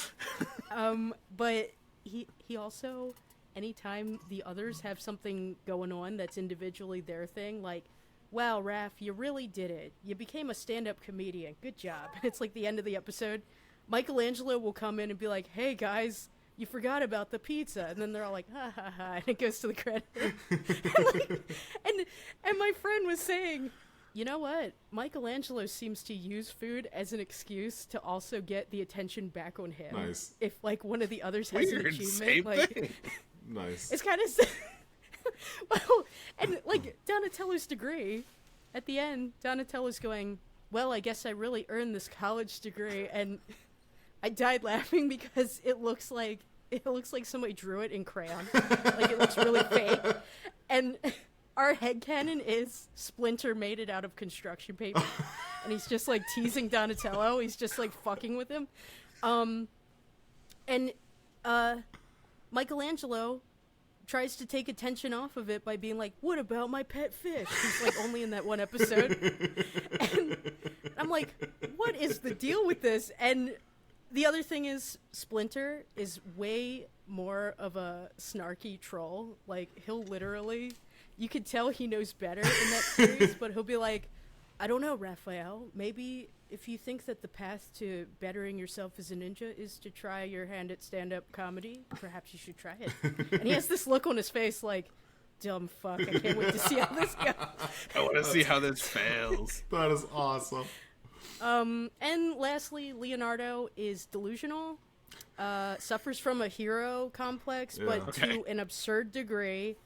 But he also, anytime the others have something going on that's individually their thing, like, wow, Raph, you really did it. You became a stand-up comedian. Good job. It's like the end of the episode. Michelangelo will come in and be like, hey, guys, you forgot about the pizza. And then they're all like, ha, ha, ha. And it goes to the credit. and my friend was saying, you know what? Michelangelo seems to use food as an excuse to also get the attention back on him. Nice. If, like, one of the others has an achievement. Same like, thing. Nice. It's kind of... well, and, like, Donatello's degree, at the end, Donatello's going, well, I guess I really earned this college degree, and I died laughing because it looks like somebody drew it in crayon. Like, it looks really fake. And... our headcanon is Splinter made it out of construction paper. And he's just, like, teasing Donatello. He's just, like, fucking with him. And Michelangelo tries to take attention off of it by being like, what about my pet fish? He's, like, only in that one episode. And I'm like, what is the deal with this? And the other thing is Splinter is way more of a snarky troll. Like, he'll literally... You could tell he knows better in that series, but he'll be like, I don't know, Raphael. Maybe if you think that the path to bettering yourself as a ninja is to try your hand at stand-up comedy, perhaps you should try it. And he has this look on his face like, dumb fuck, I can't wait to see how this goes. I want to see how this fails. That is awesome. And lastly, Leonardo is delusional, suffers from a hero complex, but to an absurd degree.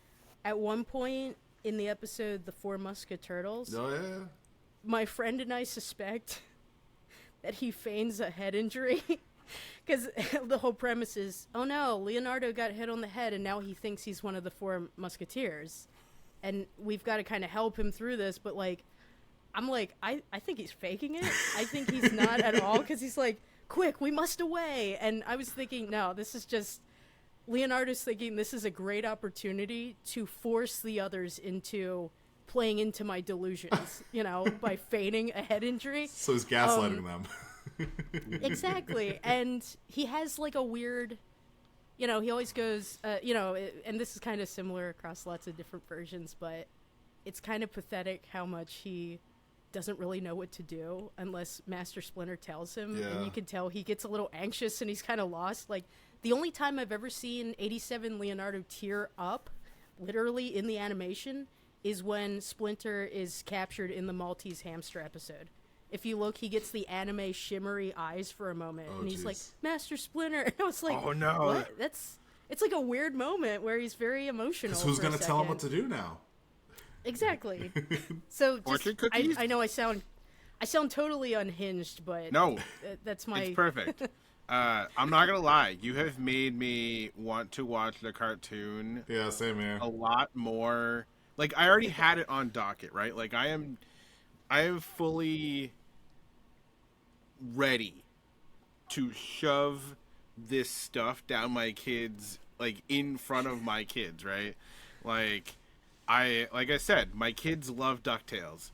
At one point in the episode, The Four Musket Turtles, Oh, yeah. my friend and I suspect that he feigns a head injury. Because the whole premise is, oh no, Leonardo got hit on the head and now he thinks he's one of the four musketeers. And we've got to kind of help him through this, but like, I'm like, I think he's faking it. I think he's not at all, because he's like, quick, we must away. And I was thinking, no, this is just, Leonardo's thinking this is a great opportunity to force the others into playing into my delusions, you know, by feigning a head injury. So he's gaslighting them. Exactly. And he has like a weird, you know, he always goes, you know, and this is kind of similar across lots of different versions, but it's kind of pathetic how much he doesn't really know what to do unless Master Splinter tells him. Yeah. And you can tell he gets a little anxious and he's kind of lost. Like, the only time I've ever seen 87 Leonardo tear up, literally in the animation, is when Splinter is captured in the Maltese hamster episode. If you look, he gets the anime shimmery eyes for a moment, and he's like, Master Splinter. And I was like, oh no, what? It's like a weird moment where he's very emotional. Because who's going to tell him what to do now? Exactly. So just, I know I sound totally unhinged, but no, that's my. It's perfect. I'm not gonna lie. You have made me want to watch the cartoon. Yeah, same here. A lot more. Like, I already had it on docket, right? Like, I am fully ready to shove this stuff down my kids, like, in front of my kids, right? Like I said, my kids love DuckTales.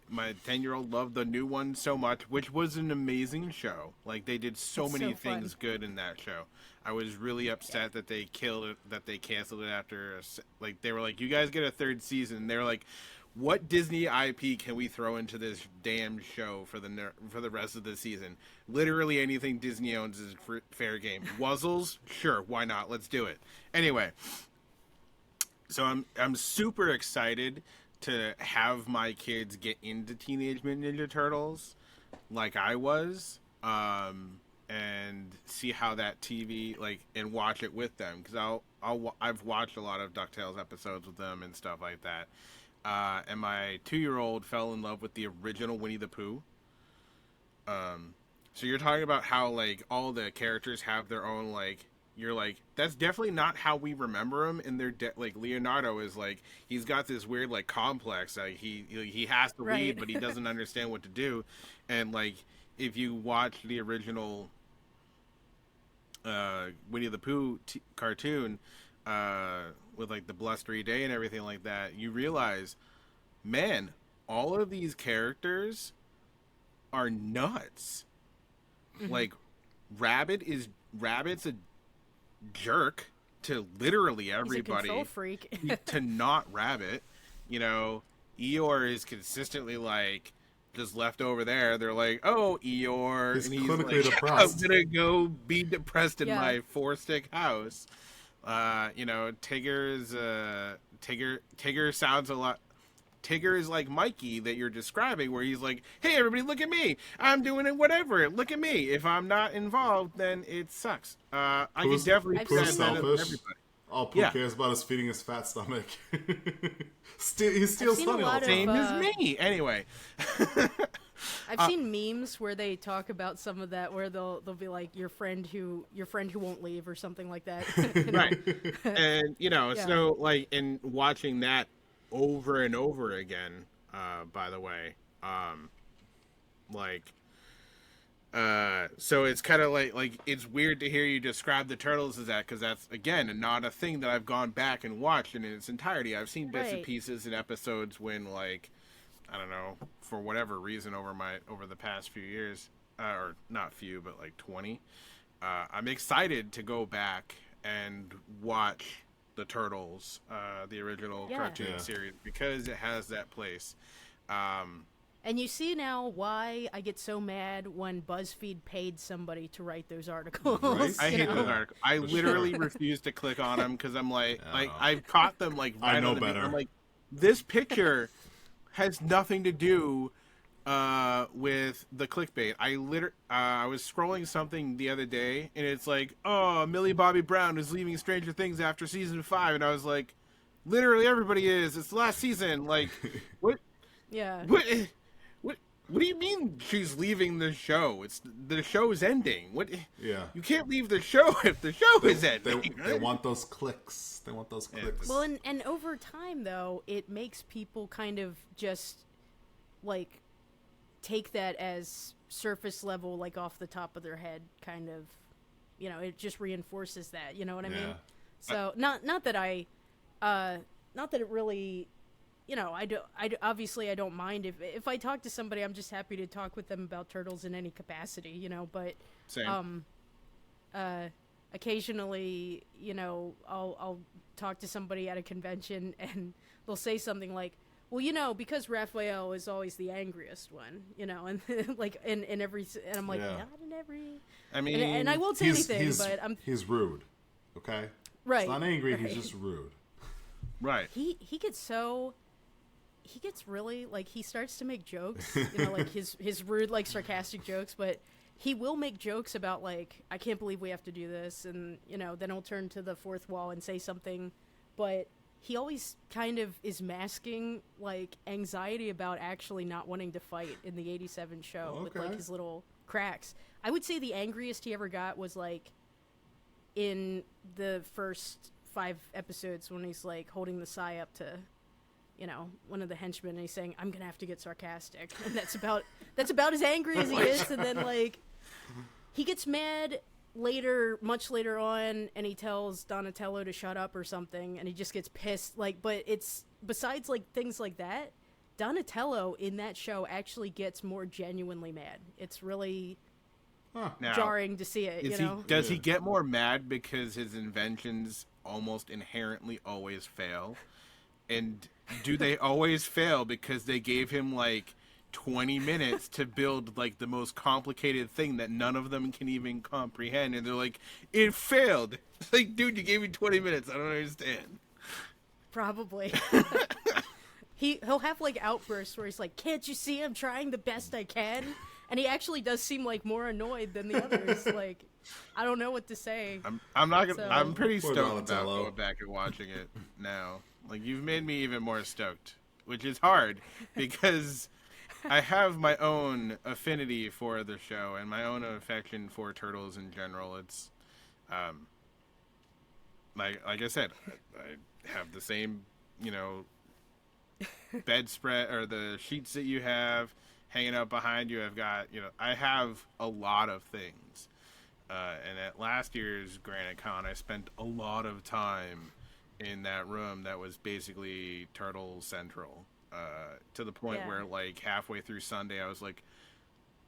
My 10-year-old loved the new one so much, which was an amazing show. Like, they did so many things good in that show. I was really upset that they canceled it after, like, they were like, you guys get a third season. They were like, what Disney IP can we throw into this damn show for the rest of the season? Literally anything Disney owns is fair game. Wuzzles? Sure, why not? Let's do it. Anyway, so I'm super excited to have my kids get into Teenage Mutant Ninja Turtles like I was, and see how that TV, like, and watch it with them, because I've watched a lot of DuckTales episodes with them and stuff like that. And my 2-year-old fell in love with the original Winnie the Pooh. So you're talking about how, like, all the characters have their own, like, you're like, that's definitely not how we remember them. And they're like, Leonardo is like, he's got this weird, like, complex. Like, he has to lead, but he doesn't understand what to do. And, like, if you watch the original Winnie the Pooh cartoon, with, like, the blustery day and everything like that, you realize, man, all of these characters are nuts. Mm-hmm. Like, Rabbit's a jerk to literally everybody. He's a control freak. To not Rabbit. You know, Eeyore is consistently, like, just left over there. They're like, oh, Eeyore. He's and he's clinically like, depressed. I'm gonna go be depressed in my 4-stick house. You know, Tigger sounds a lot. Tigger is like Mikey that you're describing, where he's like, hey, everybody, look at me. I'm doing it, whatever. Look at me. If I'm not involved, then it sucks. I can definitely Pooh's that of selfish. everybody. All Pooh cares about is feeding his fat stomach. He steals honey all the time. Same as me. Anyway. I've seen memes where they talk about some of that, where they'll be like, your friend who won't leave, or something like that. Right. And, you know, so, like, in watching that over and over again, by the way, so it's kind of like it's weird to hear you describe the Turtles as that, because that's, again, not a thing that I've gone back and watched in its entirety. I've seen bits and pieces in episodes when, like, I don't know, for whatever reason over the past few years, or not few, but like 20. I'm excited to go back and watch the Turtles, the original cartoon series, because it has that place. And you see now why I get so mad when BuzzFeed paid somebody to write those articles. Right? I hate those articles. I literally refuse to click on them, because I'm like I've caught them, like, right, I know better. I'm like, this picture has nothing to do with the clickbait. I was scrolling something the other day, and it's like, oh, Millie Bobby Brown is leaving Stranger Things after season 5, and I was like, literally everybody is. It's the last season. Like, what? Yeah. What? What do you mean she's leaving the show? The show's ending. What? Yeah. You can't leave the show if the show is ending. They want those clicks. They want those clicks. Well, and over time, though, it makes people kind of just, like, take that as surface level, like, off the top of their head, kind of, you know, it just reinforces that, you know what I mean? So, not that it really... You know, obviously I don't mind if I talk to somebody. I'm just happy to talk with them about Turtles in any capacity, you know. But Same. Occasionally, you know, I'll talk to somebody at a convention and they'll say something like, "Well, you know, because Raphael is always the angriest one, you know," and like in every, and I'm like, not in every. I mean, and I won't say anything, but he's rude, okay? Right. He's not angry. Right. He's just rude. Right. He gets really, like, he starts to make jokes, you know, like his rude, like, sarcastic jokes, but he will make jokes about, like, I can't believe we have to do this, and, you know, then he'll turn to the fourth wall and say something, but he always kind of is masking, like, anxiety about actually not wanting to fight in the 87 show with, like, his little cracks. I would say the angriest he ever got was, like, in the first 5 episodes when he's, like, holding the Psy up to... you know, one of the henchmen, and he's saying, "I'm gonna have to get sarcastic," and that's about as angry as he is. And then, like, he gets mad later, much later on, and he tells Donatello to shut up or something, and he just gets pissed. Like, but it's besides, like, things like that, Donatello in that show actually gets more genuinely mad. It's really jarring to see it. You know, does he get more mad because his inventions almost inherently always fail? And do they always fail because they gave him, like, 20 minutes to build, like, the most complicated thing that none of them can even comprehend? And they're like, it failed. It's like, dude, you gave me 20 minutes. I don't understand. Probably. He'll have, like, outbursts where he's like, "Can't you see I'm trying the best I can?" And he actually does seem, like, more annoyed than the others. Like, I don't know what to say. I'm not gonna. So... I'm pretty stoked about going back and watching it now. Like, you've made me even more stoked, which is hard because I have my own affinity for the show and my own affection for Turtles in general. It's, like I said, I have the same, you know, bedspread or the sheets that you have hanging out behind you. I've got, you know, I have a lot of things. And at last year's Granite Con, I spent a lot of time in that room that was basically Turtle Central, to the point where, like, halfway through Sunday, I was like,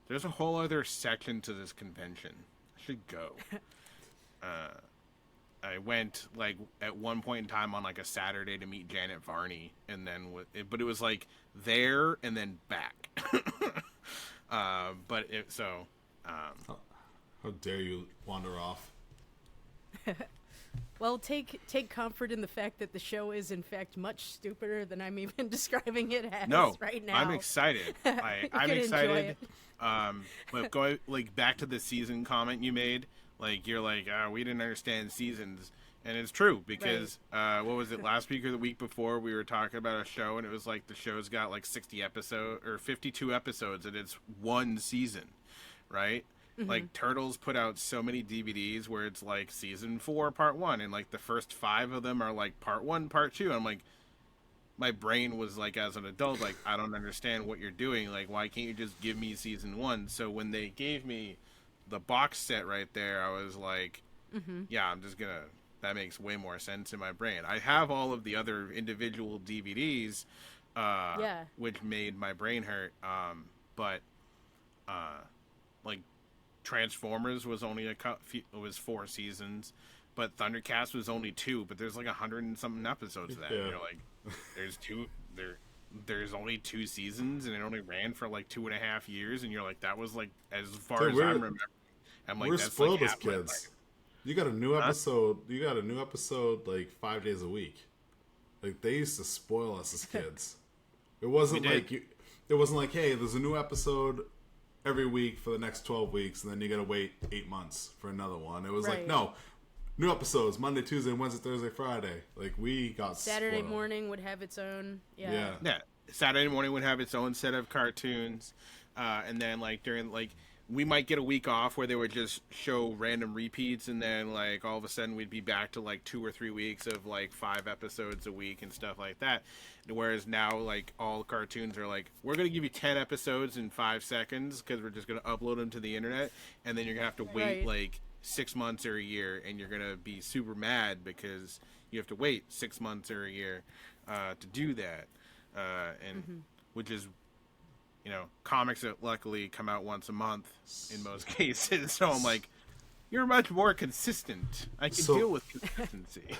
there's a whole other section to this convention. I should go. I went, like, at one point in time on, like, a Saturday to meet Janet Varney, and then, but it was, like, there and then back. How dare you wander off? Well, take comfort in the fact that the show is, in fact, much stupider than I'm even describing it as right now. I'm excited. I'm excited. But going, like, back to the season comment you made, like, you're like, we didn't understand seasons. And it's true, because, what was it, last week or the week before, we were talking about a show, and it was like the show's got, like, 60 episodes, or 52 episodes, and it's one season, right? Mm-hmm. Like, Turtles put out so many DVDs where it's like season 4, part 1, and like the first 5 of them are like part 1, part 2. And I'm like, my brain was like, as an adult, like, I don't understand what you're doing. Like, why can't you just give me season 1? So when they gave me the box set right there, I was like, yeah, I'm just gonna, that makes way more sense in my brain. I have all of the other individual DVDs, which made my brain hurt. But like, Transformers was only was 4 seasons, but Thundercats was only 2. But there's like 100 and something episodes of that. Yeah. You're like, there's only 2 seasons, and it only ran for like 2.5 years, and you're like, that was like as far as I'm remembering. I'm like, we're that's spoiled like as kids. You got a new episode. You got a new episode like 5 days a week. Like, they used to spoil us as kids. It wasn't like it wasn't like, hey, there's a new episode every week for the next 12 weeks, and then you gotta wait 8 months for another one. It was like, no, new episodes Monday, Tuesday, Wednesday, Thursday, Friday. Like, we got Saturday spoiled. morning would have its own. Yeah. Saturday morning would have its own set of cartoons. and then like during like we might get a week off where they would just show random repeats, and then like all of a sudden we'd be back to like 2 or 3 weeks of like 5 episodes a week and stuff like that. Whereas now like all cartoons are like, we're gonna give you 10 episodes in 5 seconds because we're just gonna upload them to the internet, and then you're gonna have to wait like 6 months or a year, and you're gonna be super mad because you have to wait 6 months or a year to do that, and which is, you know, comics that luckily come out once a month in most cases. So I'm like, you're much more consistent. I can deal with consistency.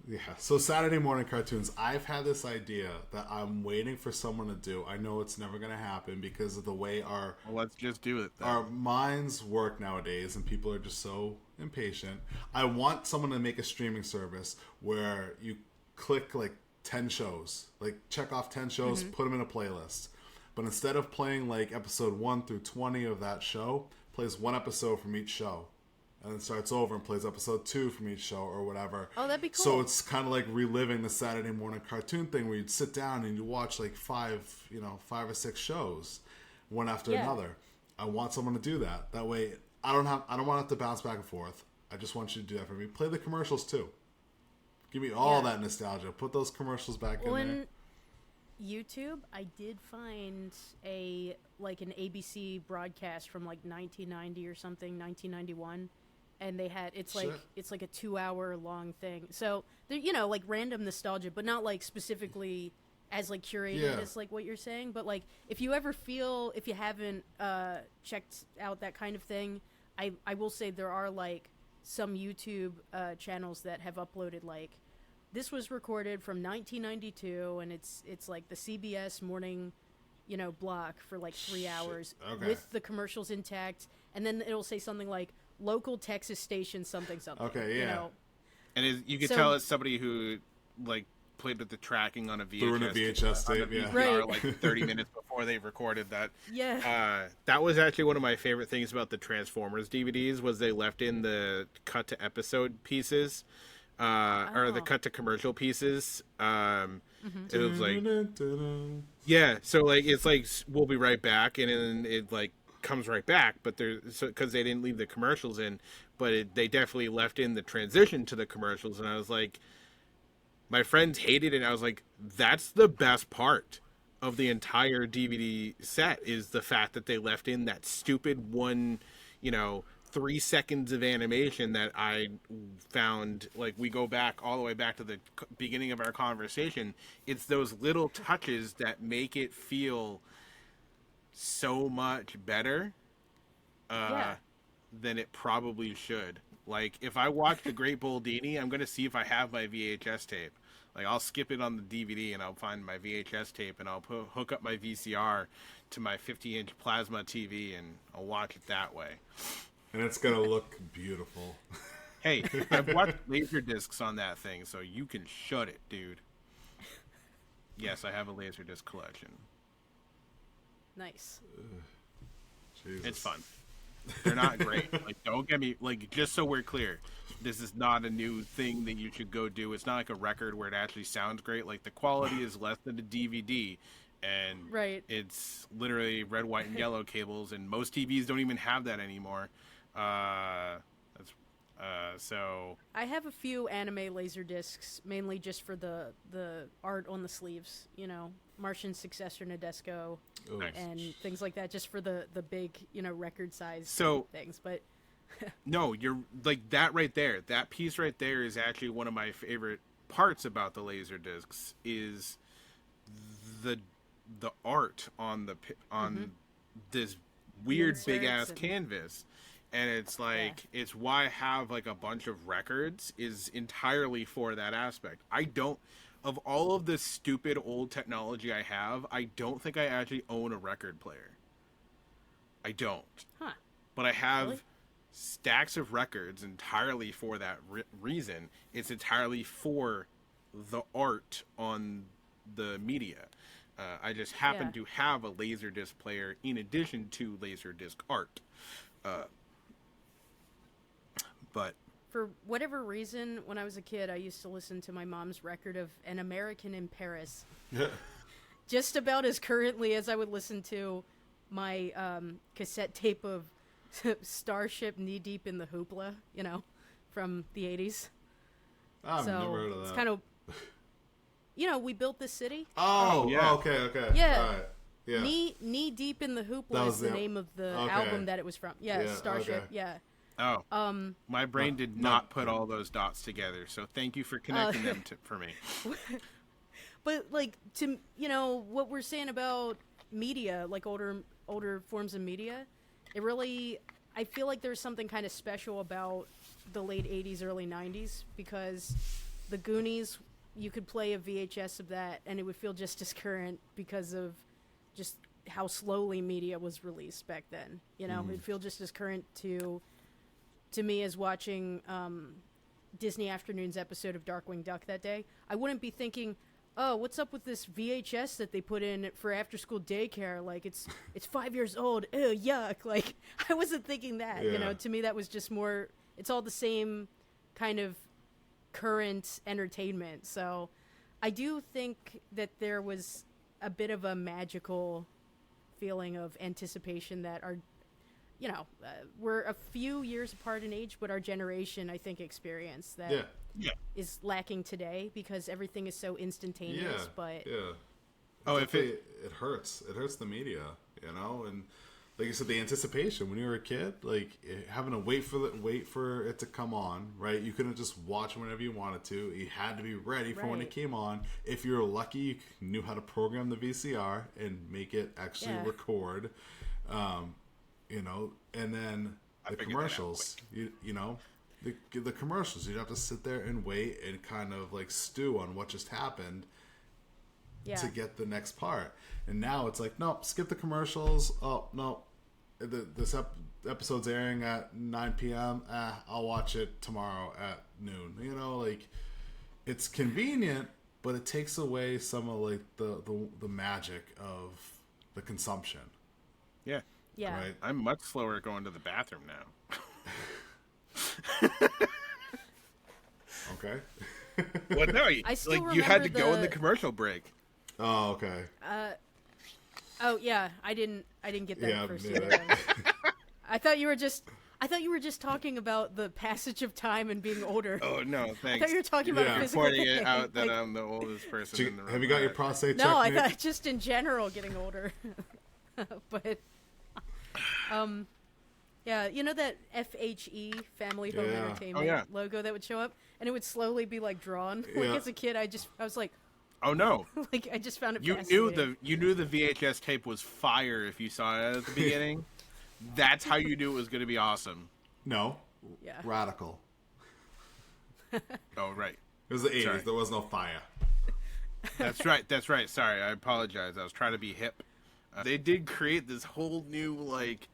Yeah. So Saturday morning cartoons, I've had this idea that I'm waiting for someone to do. I know it's never going to happen because of the way well, let's just do it then. Our minds work nowadays, and people are just so impatient. I want someone to make a streaming service where you click like 10 shows, like check off 10 shows, put them in a playlist. But instead of playing like episode 1 through 20 of that show, plays one episode from each show. And then starts over and plays episode 2 from each show or whatever. Oh, that'd be cool. So it's kind of like reliving the Saturday morning cartoon thing where you'd sit down and you watch like 5 or 6 shows, one after another. I want someone to do that. That way, I don't want to have to bounce back and forth. I just want you to do that for me. Play the commercials too. Give me all that nostalgia. Put those commercials back in there. YouTube, I did find an ABC broadcast from like 1990 or something, 1991, and they had it's like a 2-hour long thing. So they're, you know, like random nostalgia, but not like specifically as like curated as like what you're saying. But like if you haven't checked out that kind of thing, I will say there are like some YouTube channels that have uploaded like, this was recorded from 1992, and it's like the CBS morning, you know, block for like 3 hours with the commercials intact, and then it'll say something like local Texas station something. Okay, yeah. You know? And you can tell it's somebody who like played with the tracking on a VHS, through a VHS tape, right? Like 30 minutes before they recorded that. Yeah. That was actually one of my favorite things about the Transformers DVDs was they left in the cut to episode pieces. Or the cut to commercial pieces. It was like, so like it's like we'll be right back, and then it like comes right back, but because they didn't leave the commercials in, but they definitely left in the transition to the commercials, and I was like, my friends hated it, and I was like, that's the best part of the entire DVD set is the fact that they left in that stupid one, 3 seconds of animation that I found. Like, we go back all the way back to the beginning of our conversation. It's those little touches that make it feel so much better than it probably should. Like, if I watch The Great Boldini, I'm going to see if I have my VHS tape. Like, I'll skip it on the DVD and I'll find my VHS tape and I'll hook up my VCR to my 50-inch plasma TV and I'll watch it that way. And it's going to look beautiful. Hey, I've watched laser discs on that thing, so you can shut it, dude. Yes, I have a laser disc collection. Nice. Jesus. It's fun. They're not great. Like, don't get me, like, just so we're clear, this is not a new thing that you should go do. It's not like a record where it actually sounds great. Like, the quality is less than a DVD. And it's literally red, white, and yellow cables, and most TVs don't even have that anymore. So I have a few anime laser discs, mainly just for the art on the sleeves. Martian Successor Nadesco, and things like that, just for the big record size things. But no, you're like that right there. That piece right there is actually one of my favorite parts about the laser discs is the art on this weird big ass canvas, and it's like it's why I have like a bunch of records is entirely for that aspect. I don't, of all of the stupid old technology I have, I don't think I actually own a record player. I don't. But I have stacks of records entirely for that reason. It's entirely for the art on the media. I just happen to have a Laserdisc player in addition to Laserdisc art. But for whatever reason, when I was a kid, I used to listen to my mom's record of An American in Paris. Just about as currently as I would listen to my cassette tape of Starship Knee Deep in the Hoopla, from the 80s. I've never heard of that. It's kind of, We Built This City. Oh, yeah. Okay. Yeah. All right. Yeah. Knee Deep in the Hoopla is the name of the album that it was from. Yeah, Starship. Okay. Yeah. Oh. My brain did not put all those dots together, so thank you for connecting them for me. But what we're saying about media, like older forms of media, I feel like there's something kind of special about the late 80s, early 90s, because the Goonies, you could play a VHS of that and it would feel just as current because of just how slowly media was released back then. It'd feel just as current to me as watching Disney Afternoon's episode of Darkwing Duck that day. I wouldn't be thinking, oh, what's up with this VHS that they put in for after school daycare? Like, it's 5 years old. Ew, yuck. Like, I wasn't thinking that. Yeah. To me, that was just more, it's all the same kind of current entertainment. So I do think that there was a bit of a magical feeling of anticipation that we're a few years apart in age, but our generation, I think, experienced that is lacking today because everything is so instantaneous. But it hurts. It hurts the media, and like you said, the anticipation when you were a kid, like having to wait for it to come on, right? You couldn't just watch whenever you wanted to. You had to be ready for when it came on. If you were lucky, you knew how to program the VCR and make it actually record. And then the commercials, the commercials, you'd have to sit there and wait and kind of like stew on what just happened to get the next part. And now it's like, nope, skip the commercials. Oh, no, this episode's airing at 9 p.m. I'll watch it tomorrow at noon. Like, it's convenient, but it takes away some of like the magic of the consumption. Yeah. Yeah. Right? I'm much slower at going to the bathroom now. Okay. Well, no, I still you had to remember go in the commercial break. Oh, okay. Oh yeah, I didn't get that first yeah. either. I thought you were just talking about the passage of time and being older. Oh no, thanks. I thought you were talking about a physical pointing thing. it out that I'm the oldest person in the room. Have you got your prostate checked? No, I thought just in general getting older. But yeah, that FHE, Family Home Entertainment logo that would show up, and it would slowly be like drawn. Like as a kid, I was like, oh no! Like I just found it. You knew the VHS tape was fire if you saw it at the beginning. That's how you knew it was going to be awesome. No, radical. Oh right. It was the 80s. Sorry. There was no fire. That's right. That's right. Sorry, I apologize. I was trying to be hip. They did create this whole new like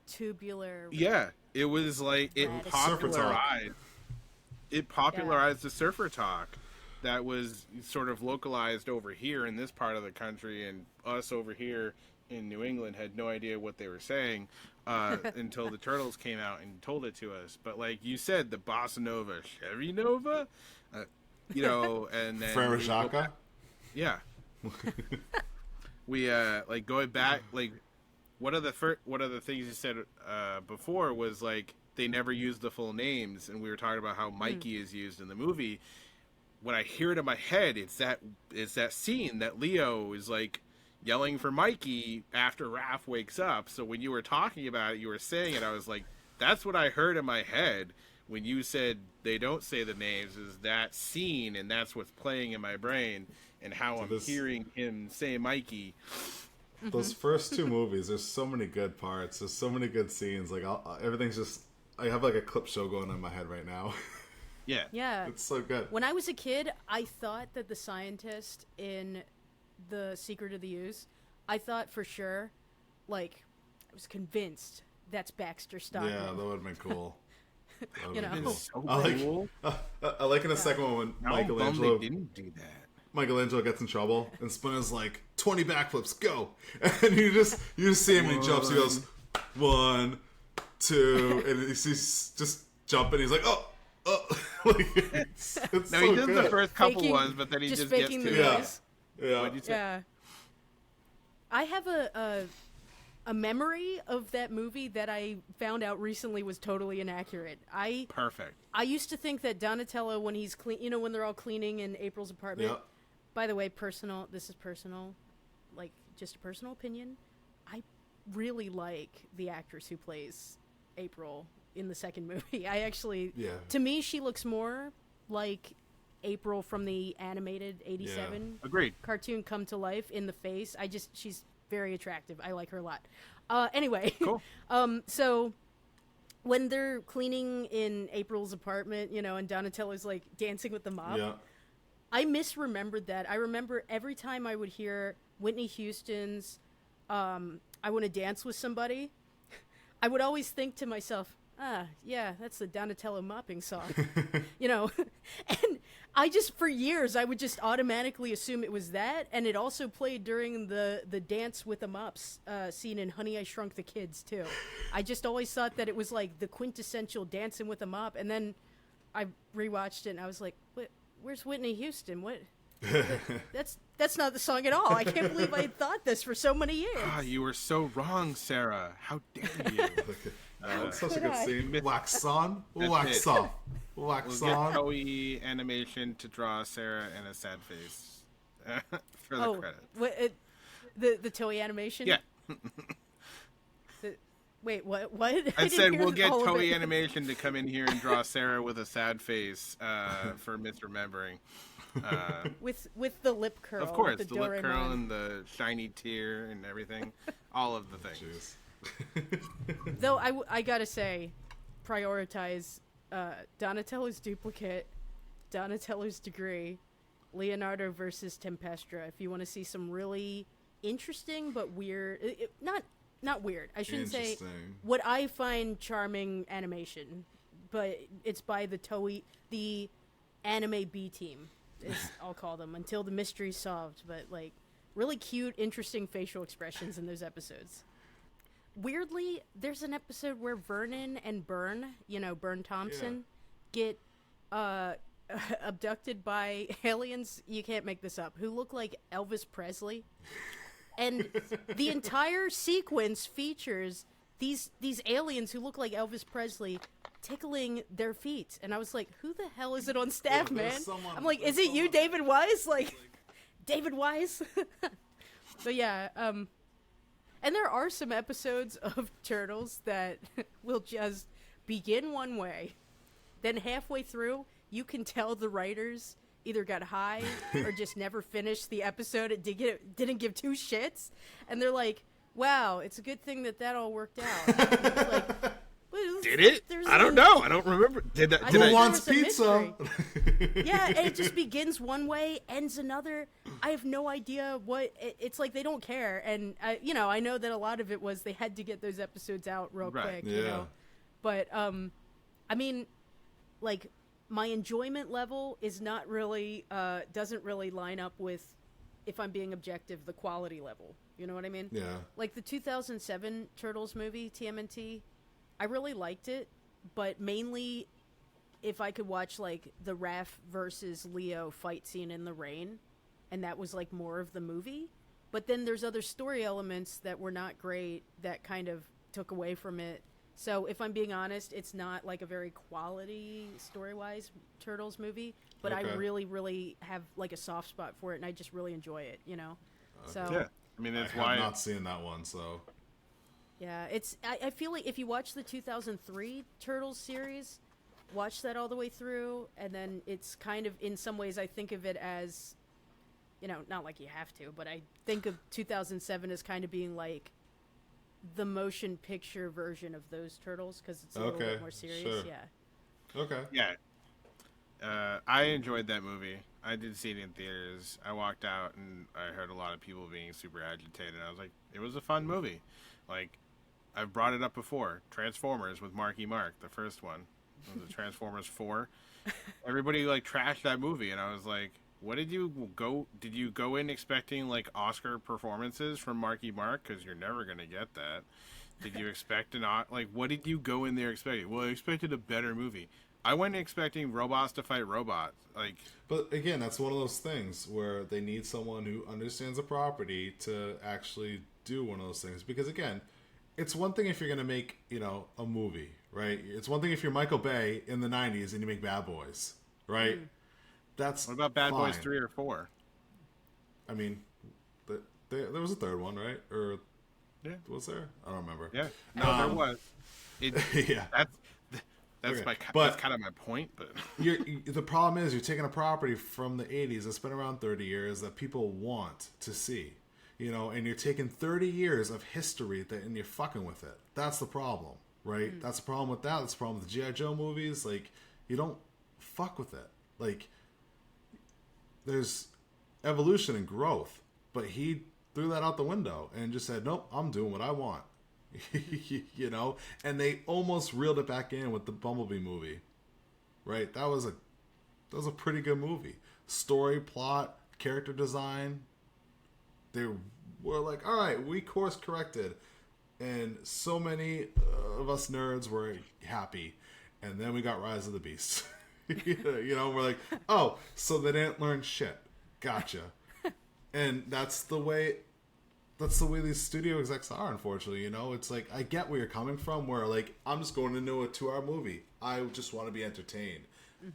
tubular. Yeah, it was like it popularized the surfer talk that was sort of localized over here in this part of the country, and us over here in New England had no idea what they were saying until the Turtles came out and told it to us. But like you said, the Bossa Nova, Chevy Nova, and then Frere yeah. We like going back, like one of the things you said before was like they never used the full names, and we were talking about how Mikey is used in the movie. When I hear it in my head, it's that scene that Leo is like yelling for Mikey after Raph wakes up. So when you were talking about it, you were saying it, I was like, that's what I heard in my head when you said they don't say the names, is that scene, and that's what's playing in my brain. And how I'm hearing him say Mikey. Those first two movies, there's so many good parts. There's so many good scenes. Like everything's just, I have like a clip show going on in my head right now. Yeah. Yeah. It's so good. When I was a kid, I thought that the scientist in The Secret of the Ooze, I thought for sure, like, I was convinced that's Baxter Stockman. Yeah, that would have been cool. So cool. I like in the second one when Michelangelo didn't do that. Michelangelo gets in trouble, and Splinter's like, 20 backflips, go! And you just see him, and he jumps, he goes, 1, 2, and he's just jumping, he's like, oh! Like, it's no, so he does good. the first couple ones, but then he just gets to the it. noise. Yeah. What'd you say? Yeah. I have a a memory of that movie that I found out recently was totally inaccurate. Perfect. I used to think that Donatello, when he's clean, when they're all cleaning in April's apartment. Yep. By the way, this is personal, like just a personal opinion. I really like the actress who plays April in the second movie. To me, she looks more like April from the animated 87 Agreed. cartoon come to life in the face. She's very attractive. I like her a lot. Anyway, cool. So when they're cleaning in April's apartment, and Donatello's like dancing with the mop, I misremembered that. I remember every time I would hear Whitney Houston's I Want to Dance with Somebody, I would always think to myself, yeah, that's the Donatello mopping song. And I just, for years, I would just automatically assume it was that, and it also played during the dance with the mops scene in Honey, I Shrunk the Kids, too. I just always thought that it was like the quintessential dancing with a mop, and then I rewatched it, and I was like, where's Whitney Houston? What? That's not the song at all. I can't believe I thought this for so many years. You were so wrong, Sarah. How dare you? Such a good scene. Wax on, wax off, wax we'll on. Get Toei Animation to draw Sarah in a sad face for the credits. The Toei Animation? Yeah. Wait, what? I said we'll get Toei Animation to come in here and draw Sarah with a sad face for misremembering. With the lip curl. Of course, the lip curl and the shiny tear and everything. All of the things. Though I gotta say, prioritize Donatello's duplicate, Donatello's degree, Leonardo versus Tempestra. If you want to see some really interesting but weird, not weird. I shouldn't say what I find charming animation, but it's by the anime B team. I'll call them until the mystery's solved. But like really cute, interesting facial expressions in those episodes. Weirdly, there's an episode where Vernon and Byrne, Byrne Thompson, get abducted by aliens, you can't make this up, who look like Elvis Presley. And the entire sequence features these aliens who look like Elvis Presley tickling their feet. And I was like, who the hell is it on staff, man? I'm like, is it you, David Wise? Like, David Wise? But yeah, and there are some episodes of Turtles that will just begin one way. Then halfway through, you can tell the writers either got high or just never finished the episode. It didn't give two shits. And they're like, wow, it's a good thing that all worked out. Like, did it? I don't know. I don't remember. Who wants pizza? Yeah, and it just begins one way, ends another. I have no idea what it's like. They don't care, and I know that a lot of it was they had to get those episodes out real quick. But I mean, like my enjoyment level is not really doesn't really line up with, if I'm being objective, the quality level. You know what I mean? Yeah. Like the 2007 Turtles movie, TMNT. I really liked it, but mainly if I could watch like the Raph versus Leo fight scene in the rain, and that was like more of the movie. But then there's other story elements that were not great that kind of took away from it. So if I'm being honest, it's not like a very quality story-wise Turtles movie, but I really, really have like a soft spot for it, and I just really enjoy it, So yeah, I mean that's why I'm not seeing that one, so. Yeah, I feel like if you watch the 2003 Turtles series, watch that all the way through, and then it's kind of, in some ways, I think of it as, not like you have to, but I think of 2007 as kind of being like the motion picture version of those Turtles, because it's a little bit more serious. Sure. Yeah. Okay. Yeah. I enjoyed that movie. I did see it in theaters. I walked out and I heard a lot of people being super agitated. I was like, it was a fun movie. Like, I've brought it up before. Transformers with Marky Mark, the first one. Was it Transformers 4? Everybody like trashed that movie, and I was like, what did you go in expecting like Oscar performances from Marky Mark? Because you're never gonna get that. Did you expect what did you go in there expecting? Well, I expected a better movie. I went expecting robots to fight robots. But again, that's one of those things where they need someone who understands the property to actually do one of those things, because again, it's one thing if you're going to make, a movie, right? It's one thing if you're Michael Bay in the 90s and you make Bad Boys, right? That's What about Bad Boys fine. 3 or 4? I mean, there was a third one, right? Or Yeah. was there? I don't remember. Yeah. No, there was. Yeah. That's Okay. that's kind of my point, but The problem is you're taking a property from the 80s that's been around 30 years that people want to see, and you're taking 30 years of history and you're fucking with it. That's the problem, right? That's the problem with that. That's the problem with the G.I. Joe movies. Like, you don't fuck with it. Like, there's evolution and growth, but he threw that out the window and just said, nope, I'm doing what I want. And they almost reeled it back in with the Bumblebee movie, right? That was a pretty good movie. Story, plot, character design. They were like, all right, we course corrected, and so many of us nerds were happy. And then we got Rise of the Beast. We're like, oh, so they didn't learn shit. Gotcha. And that's the way these studio execs are, unfortunately. It's like, I get where you're coming from, where like, I'm just going into a 2-hour movie. I just want to be entertained.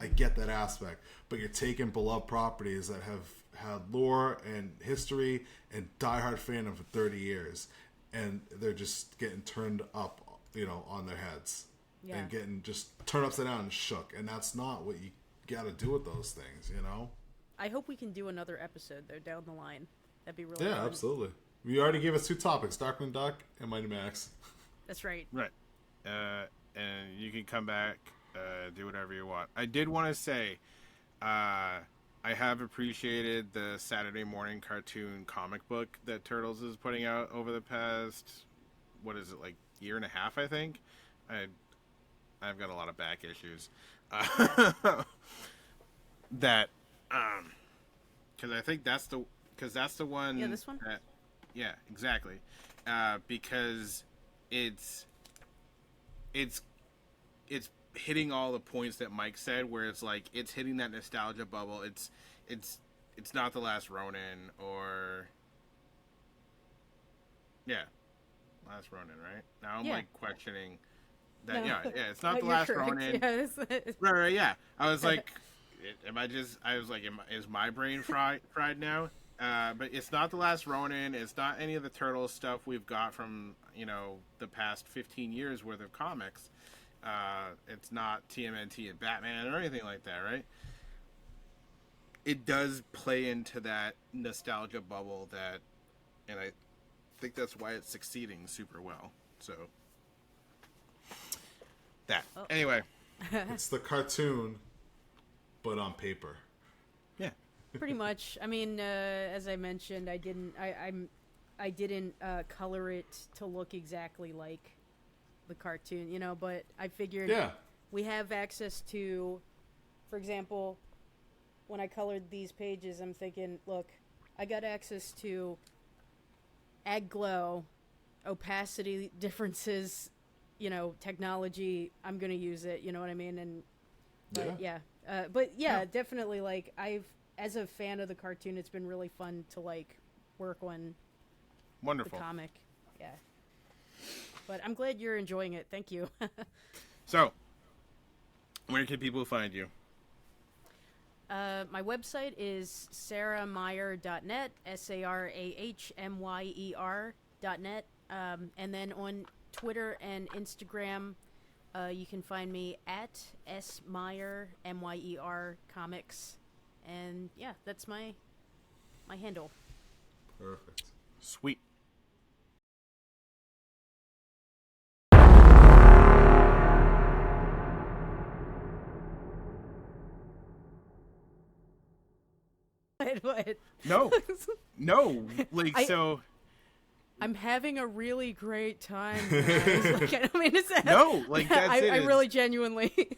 I get that aspect, but you're taking beloved properties that have had lore and history and diehard fandom for 30 years, and they're just getting turned up, on their heads, and getting just turned upside down and shook. And that's not what you got to do with those things, I hope we can do another episode though down the line. That'd be really fun. Absolutely. You already gave us 2 topics: Darkwing Duck and Mighty Max. That's right. right. And you can come back, do whatever you want. I did want to say, I have appreciated the Saturday morning cartoon comic book that Turtles is putting out over the past, what is it, like year and a half, I think. I've got a lot of back issues. That, because I think that's the one. Yeah, this one. Yeah, exactly. Because it's hitting all the points that Mike said, where it's like, it's hitting that nostalgia bubble. It's not The Last Ronin, or Last Ronin, right? Now I'm like questioning that. No. Yeah, it's not The You're Last correct. Ronin. Yeah, Right, yeah. I was like, is my brain fried now? But it's not The Last Ronin. It's not any of the Turtles stuff we've got from, the past 15 years worth of comics. It's not TMNT and Batman or anything like that, right? It does play into that nostalgia bubble and I think that's why it's succeeding super well. So, anyway. It's the cartoon, but on paper. Yeah. Pretty much. I mean, as I mentioned, I didn't color it to look exactly like the cartoon, but I figured we have access to, for example, when I colored these pages, I'm thinking, look, I got access to ag glow, opacity differences, technology. I'm going to use it, you know what I mean? And definitely, like, as a fan of the cartoon, it's been really fun to like work on Wonderful. the comic. Yeah. But I'm glad you're enjoying it. Thank you. So, where can people find you? My website is sarahmyer.net, SARAHMYER.net. And then on Twitter and Instagram, you can find me at SMyer, MYER Comics. And yeah, that's my handle. Perfect. Sweet. What? No, like, so. I'm having a really great time, guys. Like, I don't mean to say. No, like, that's it. I really genuinely.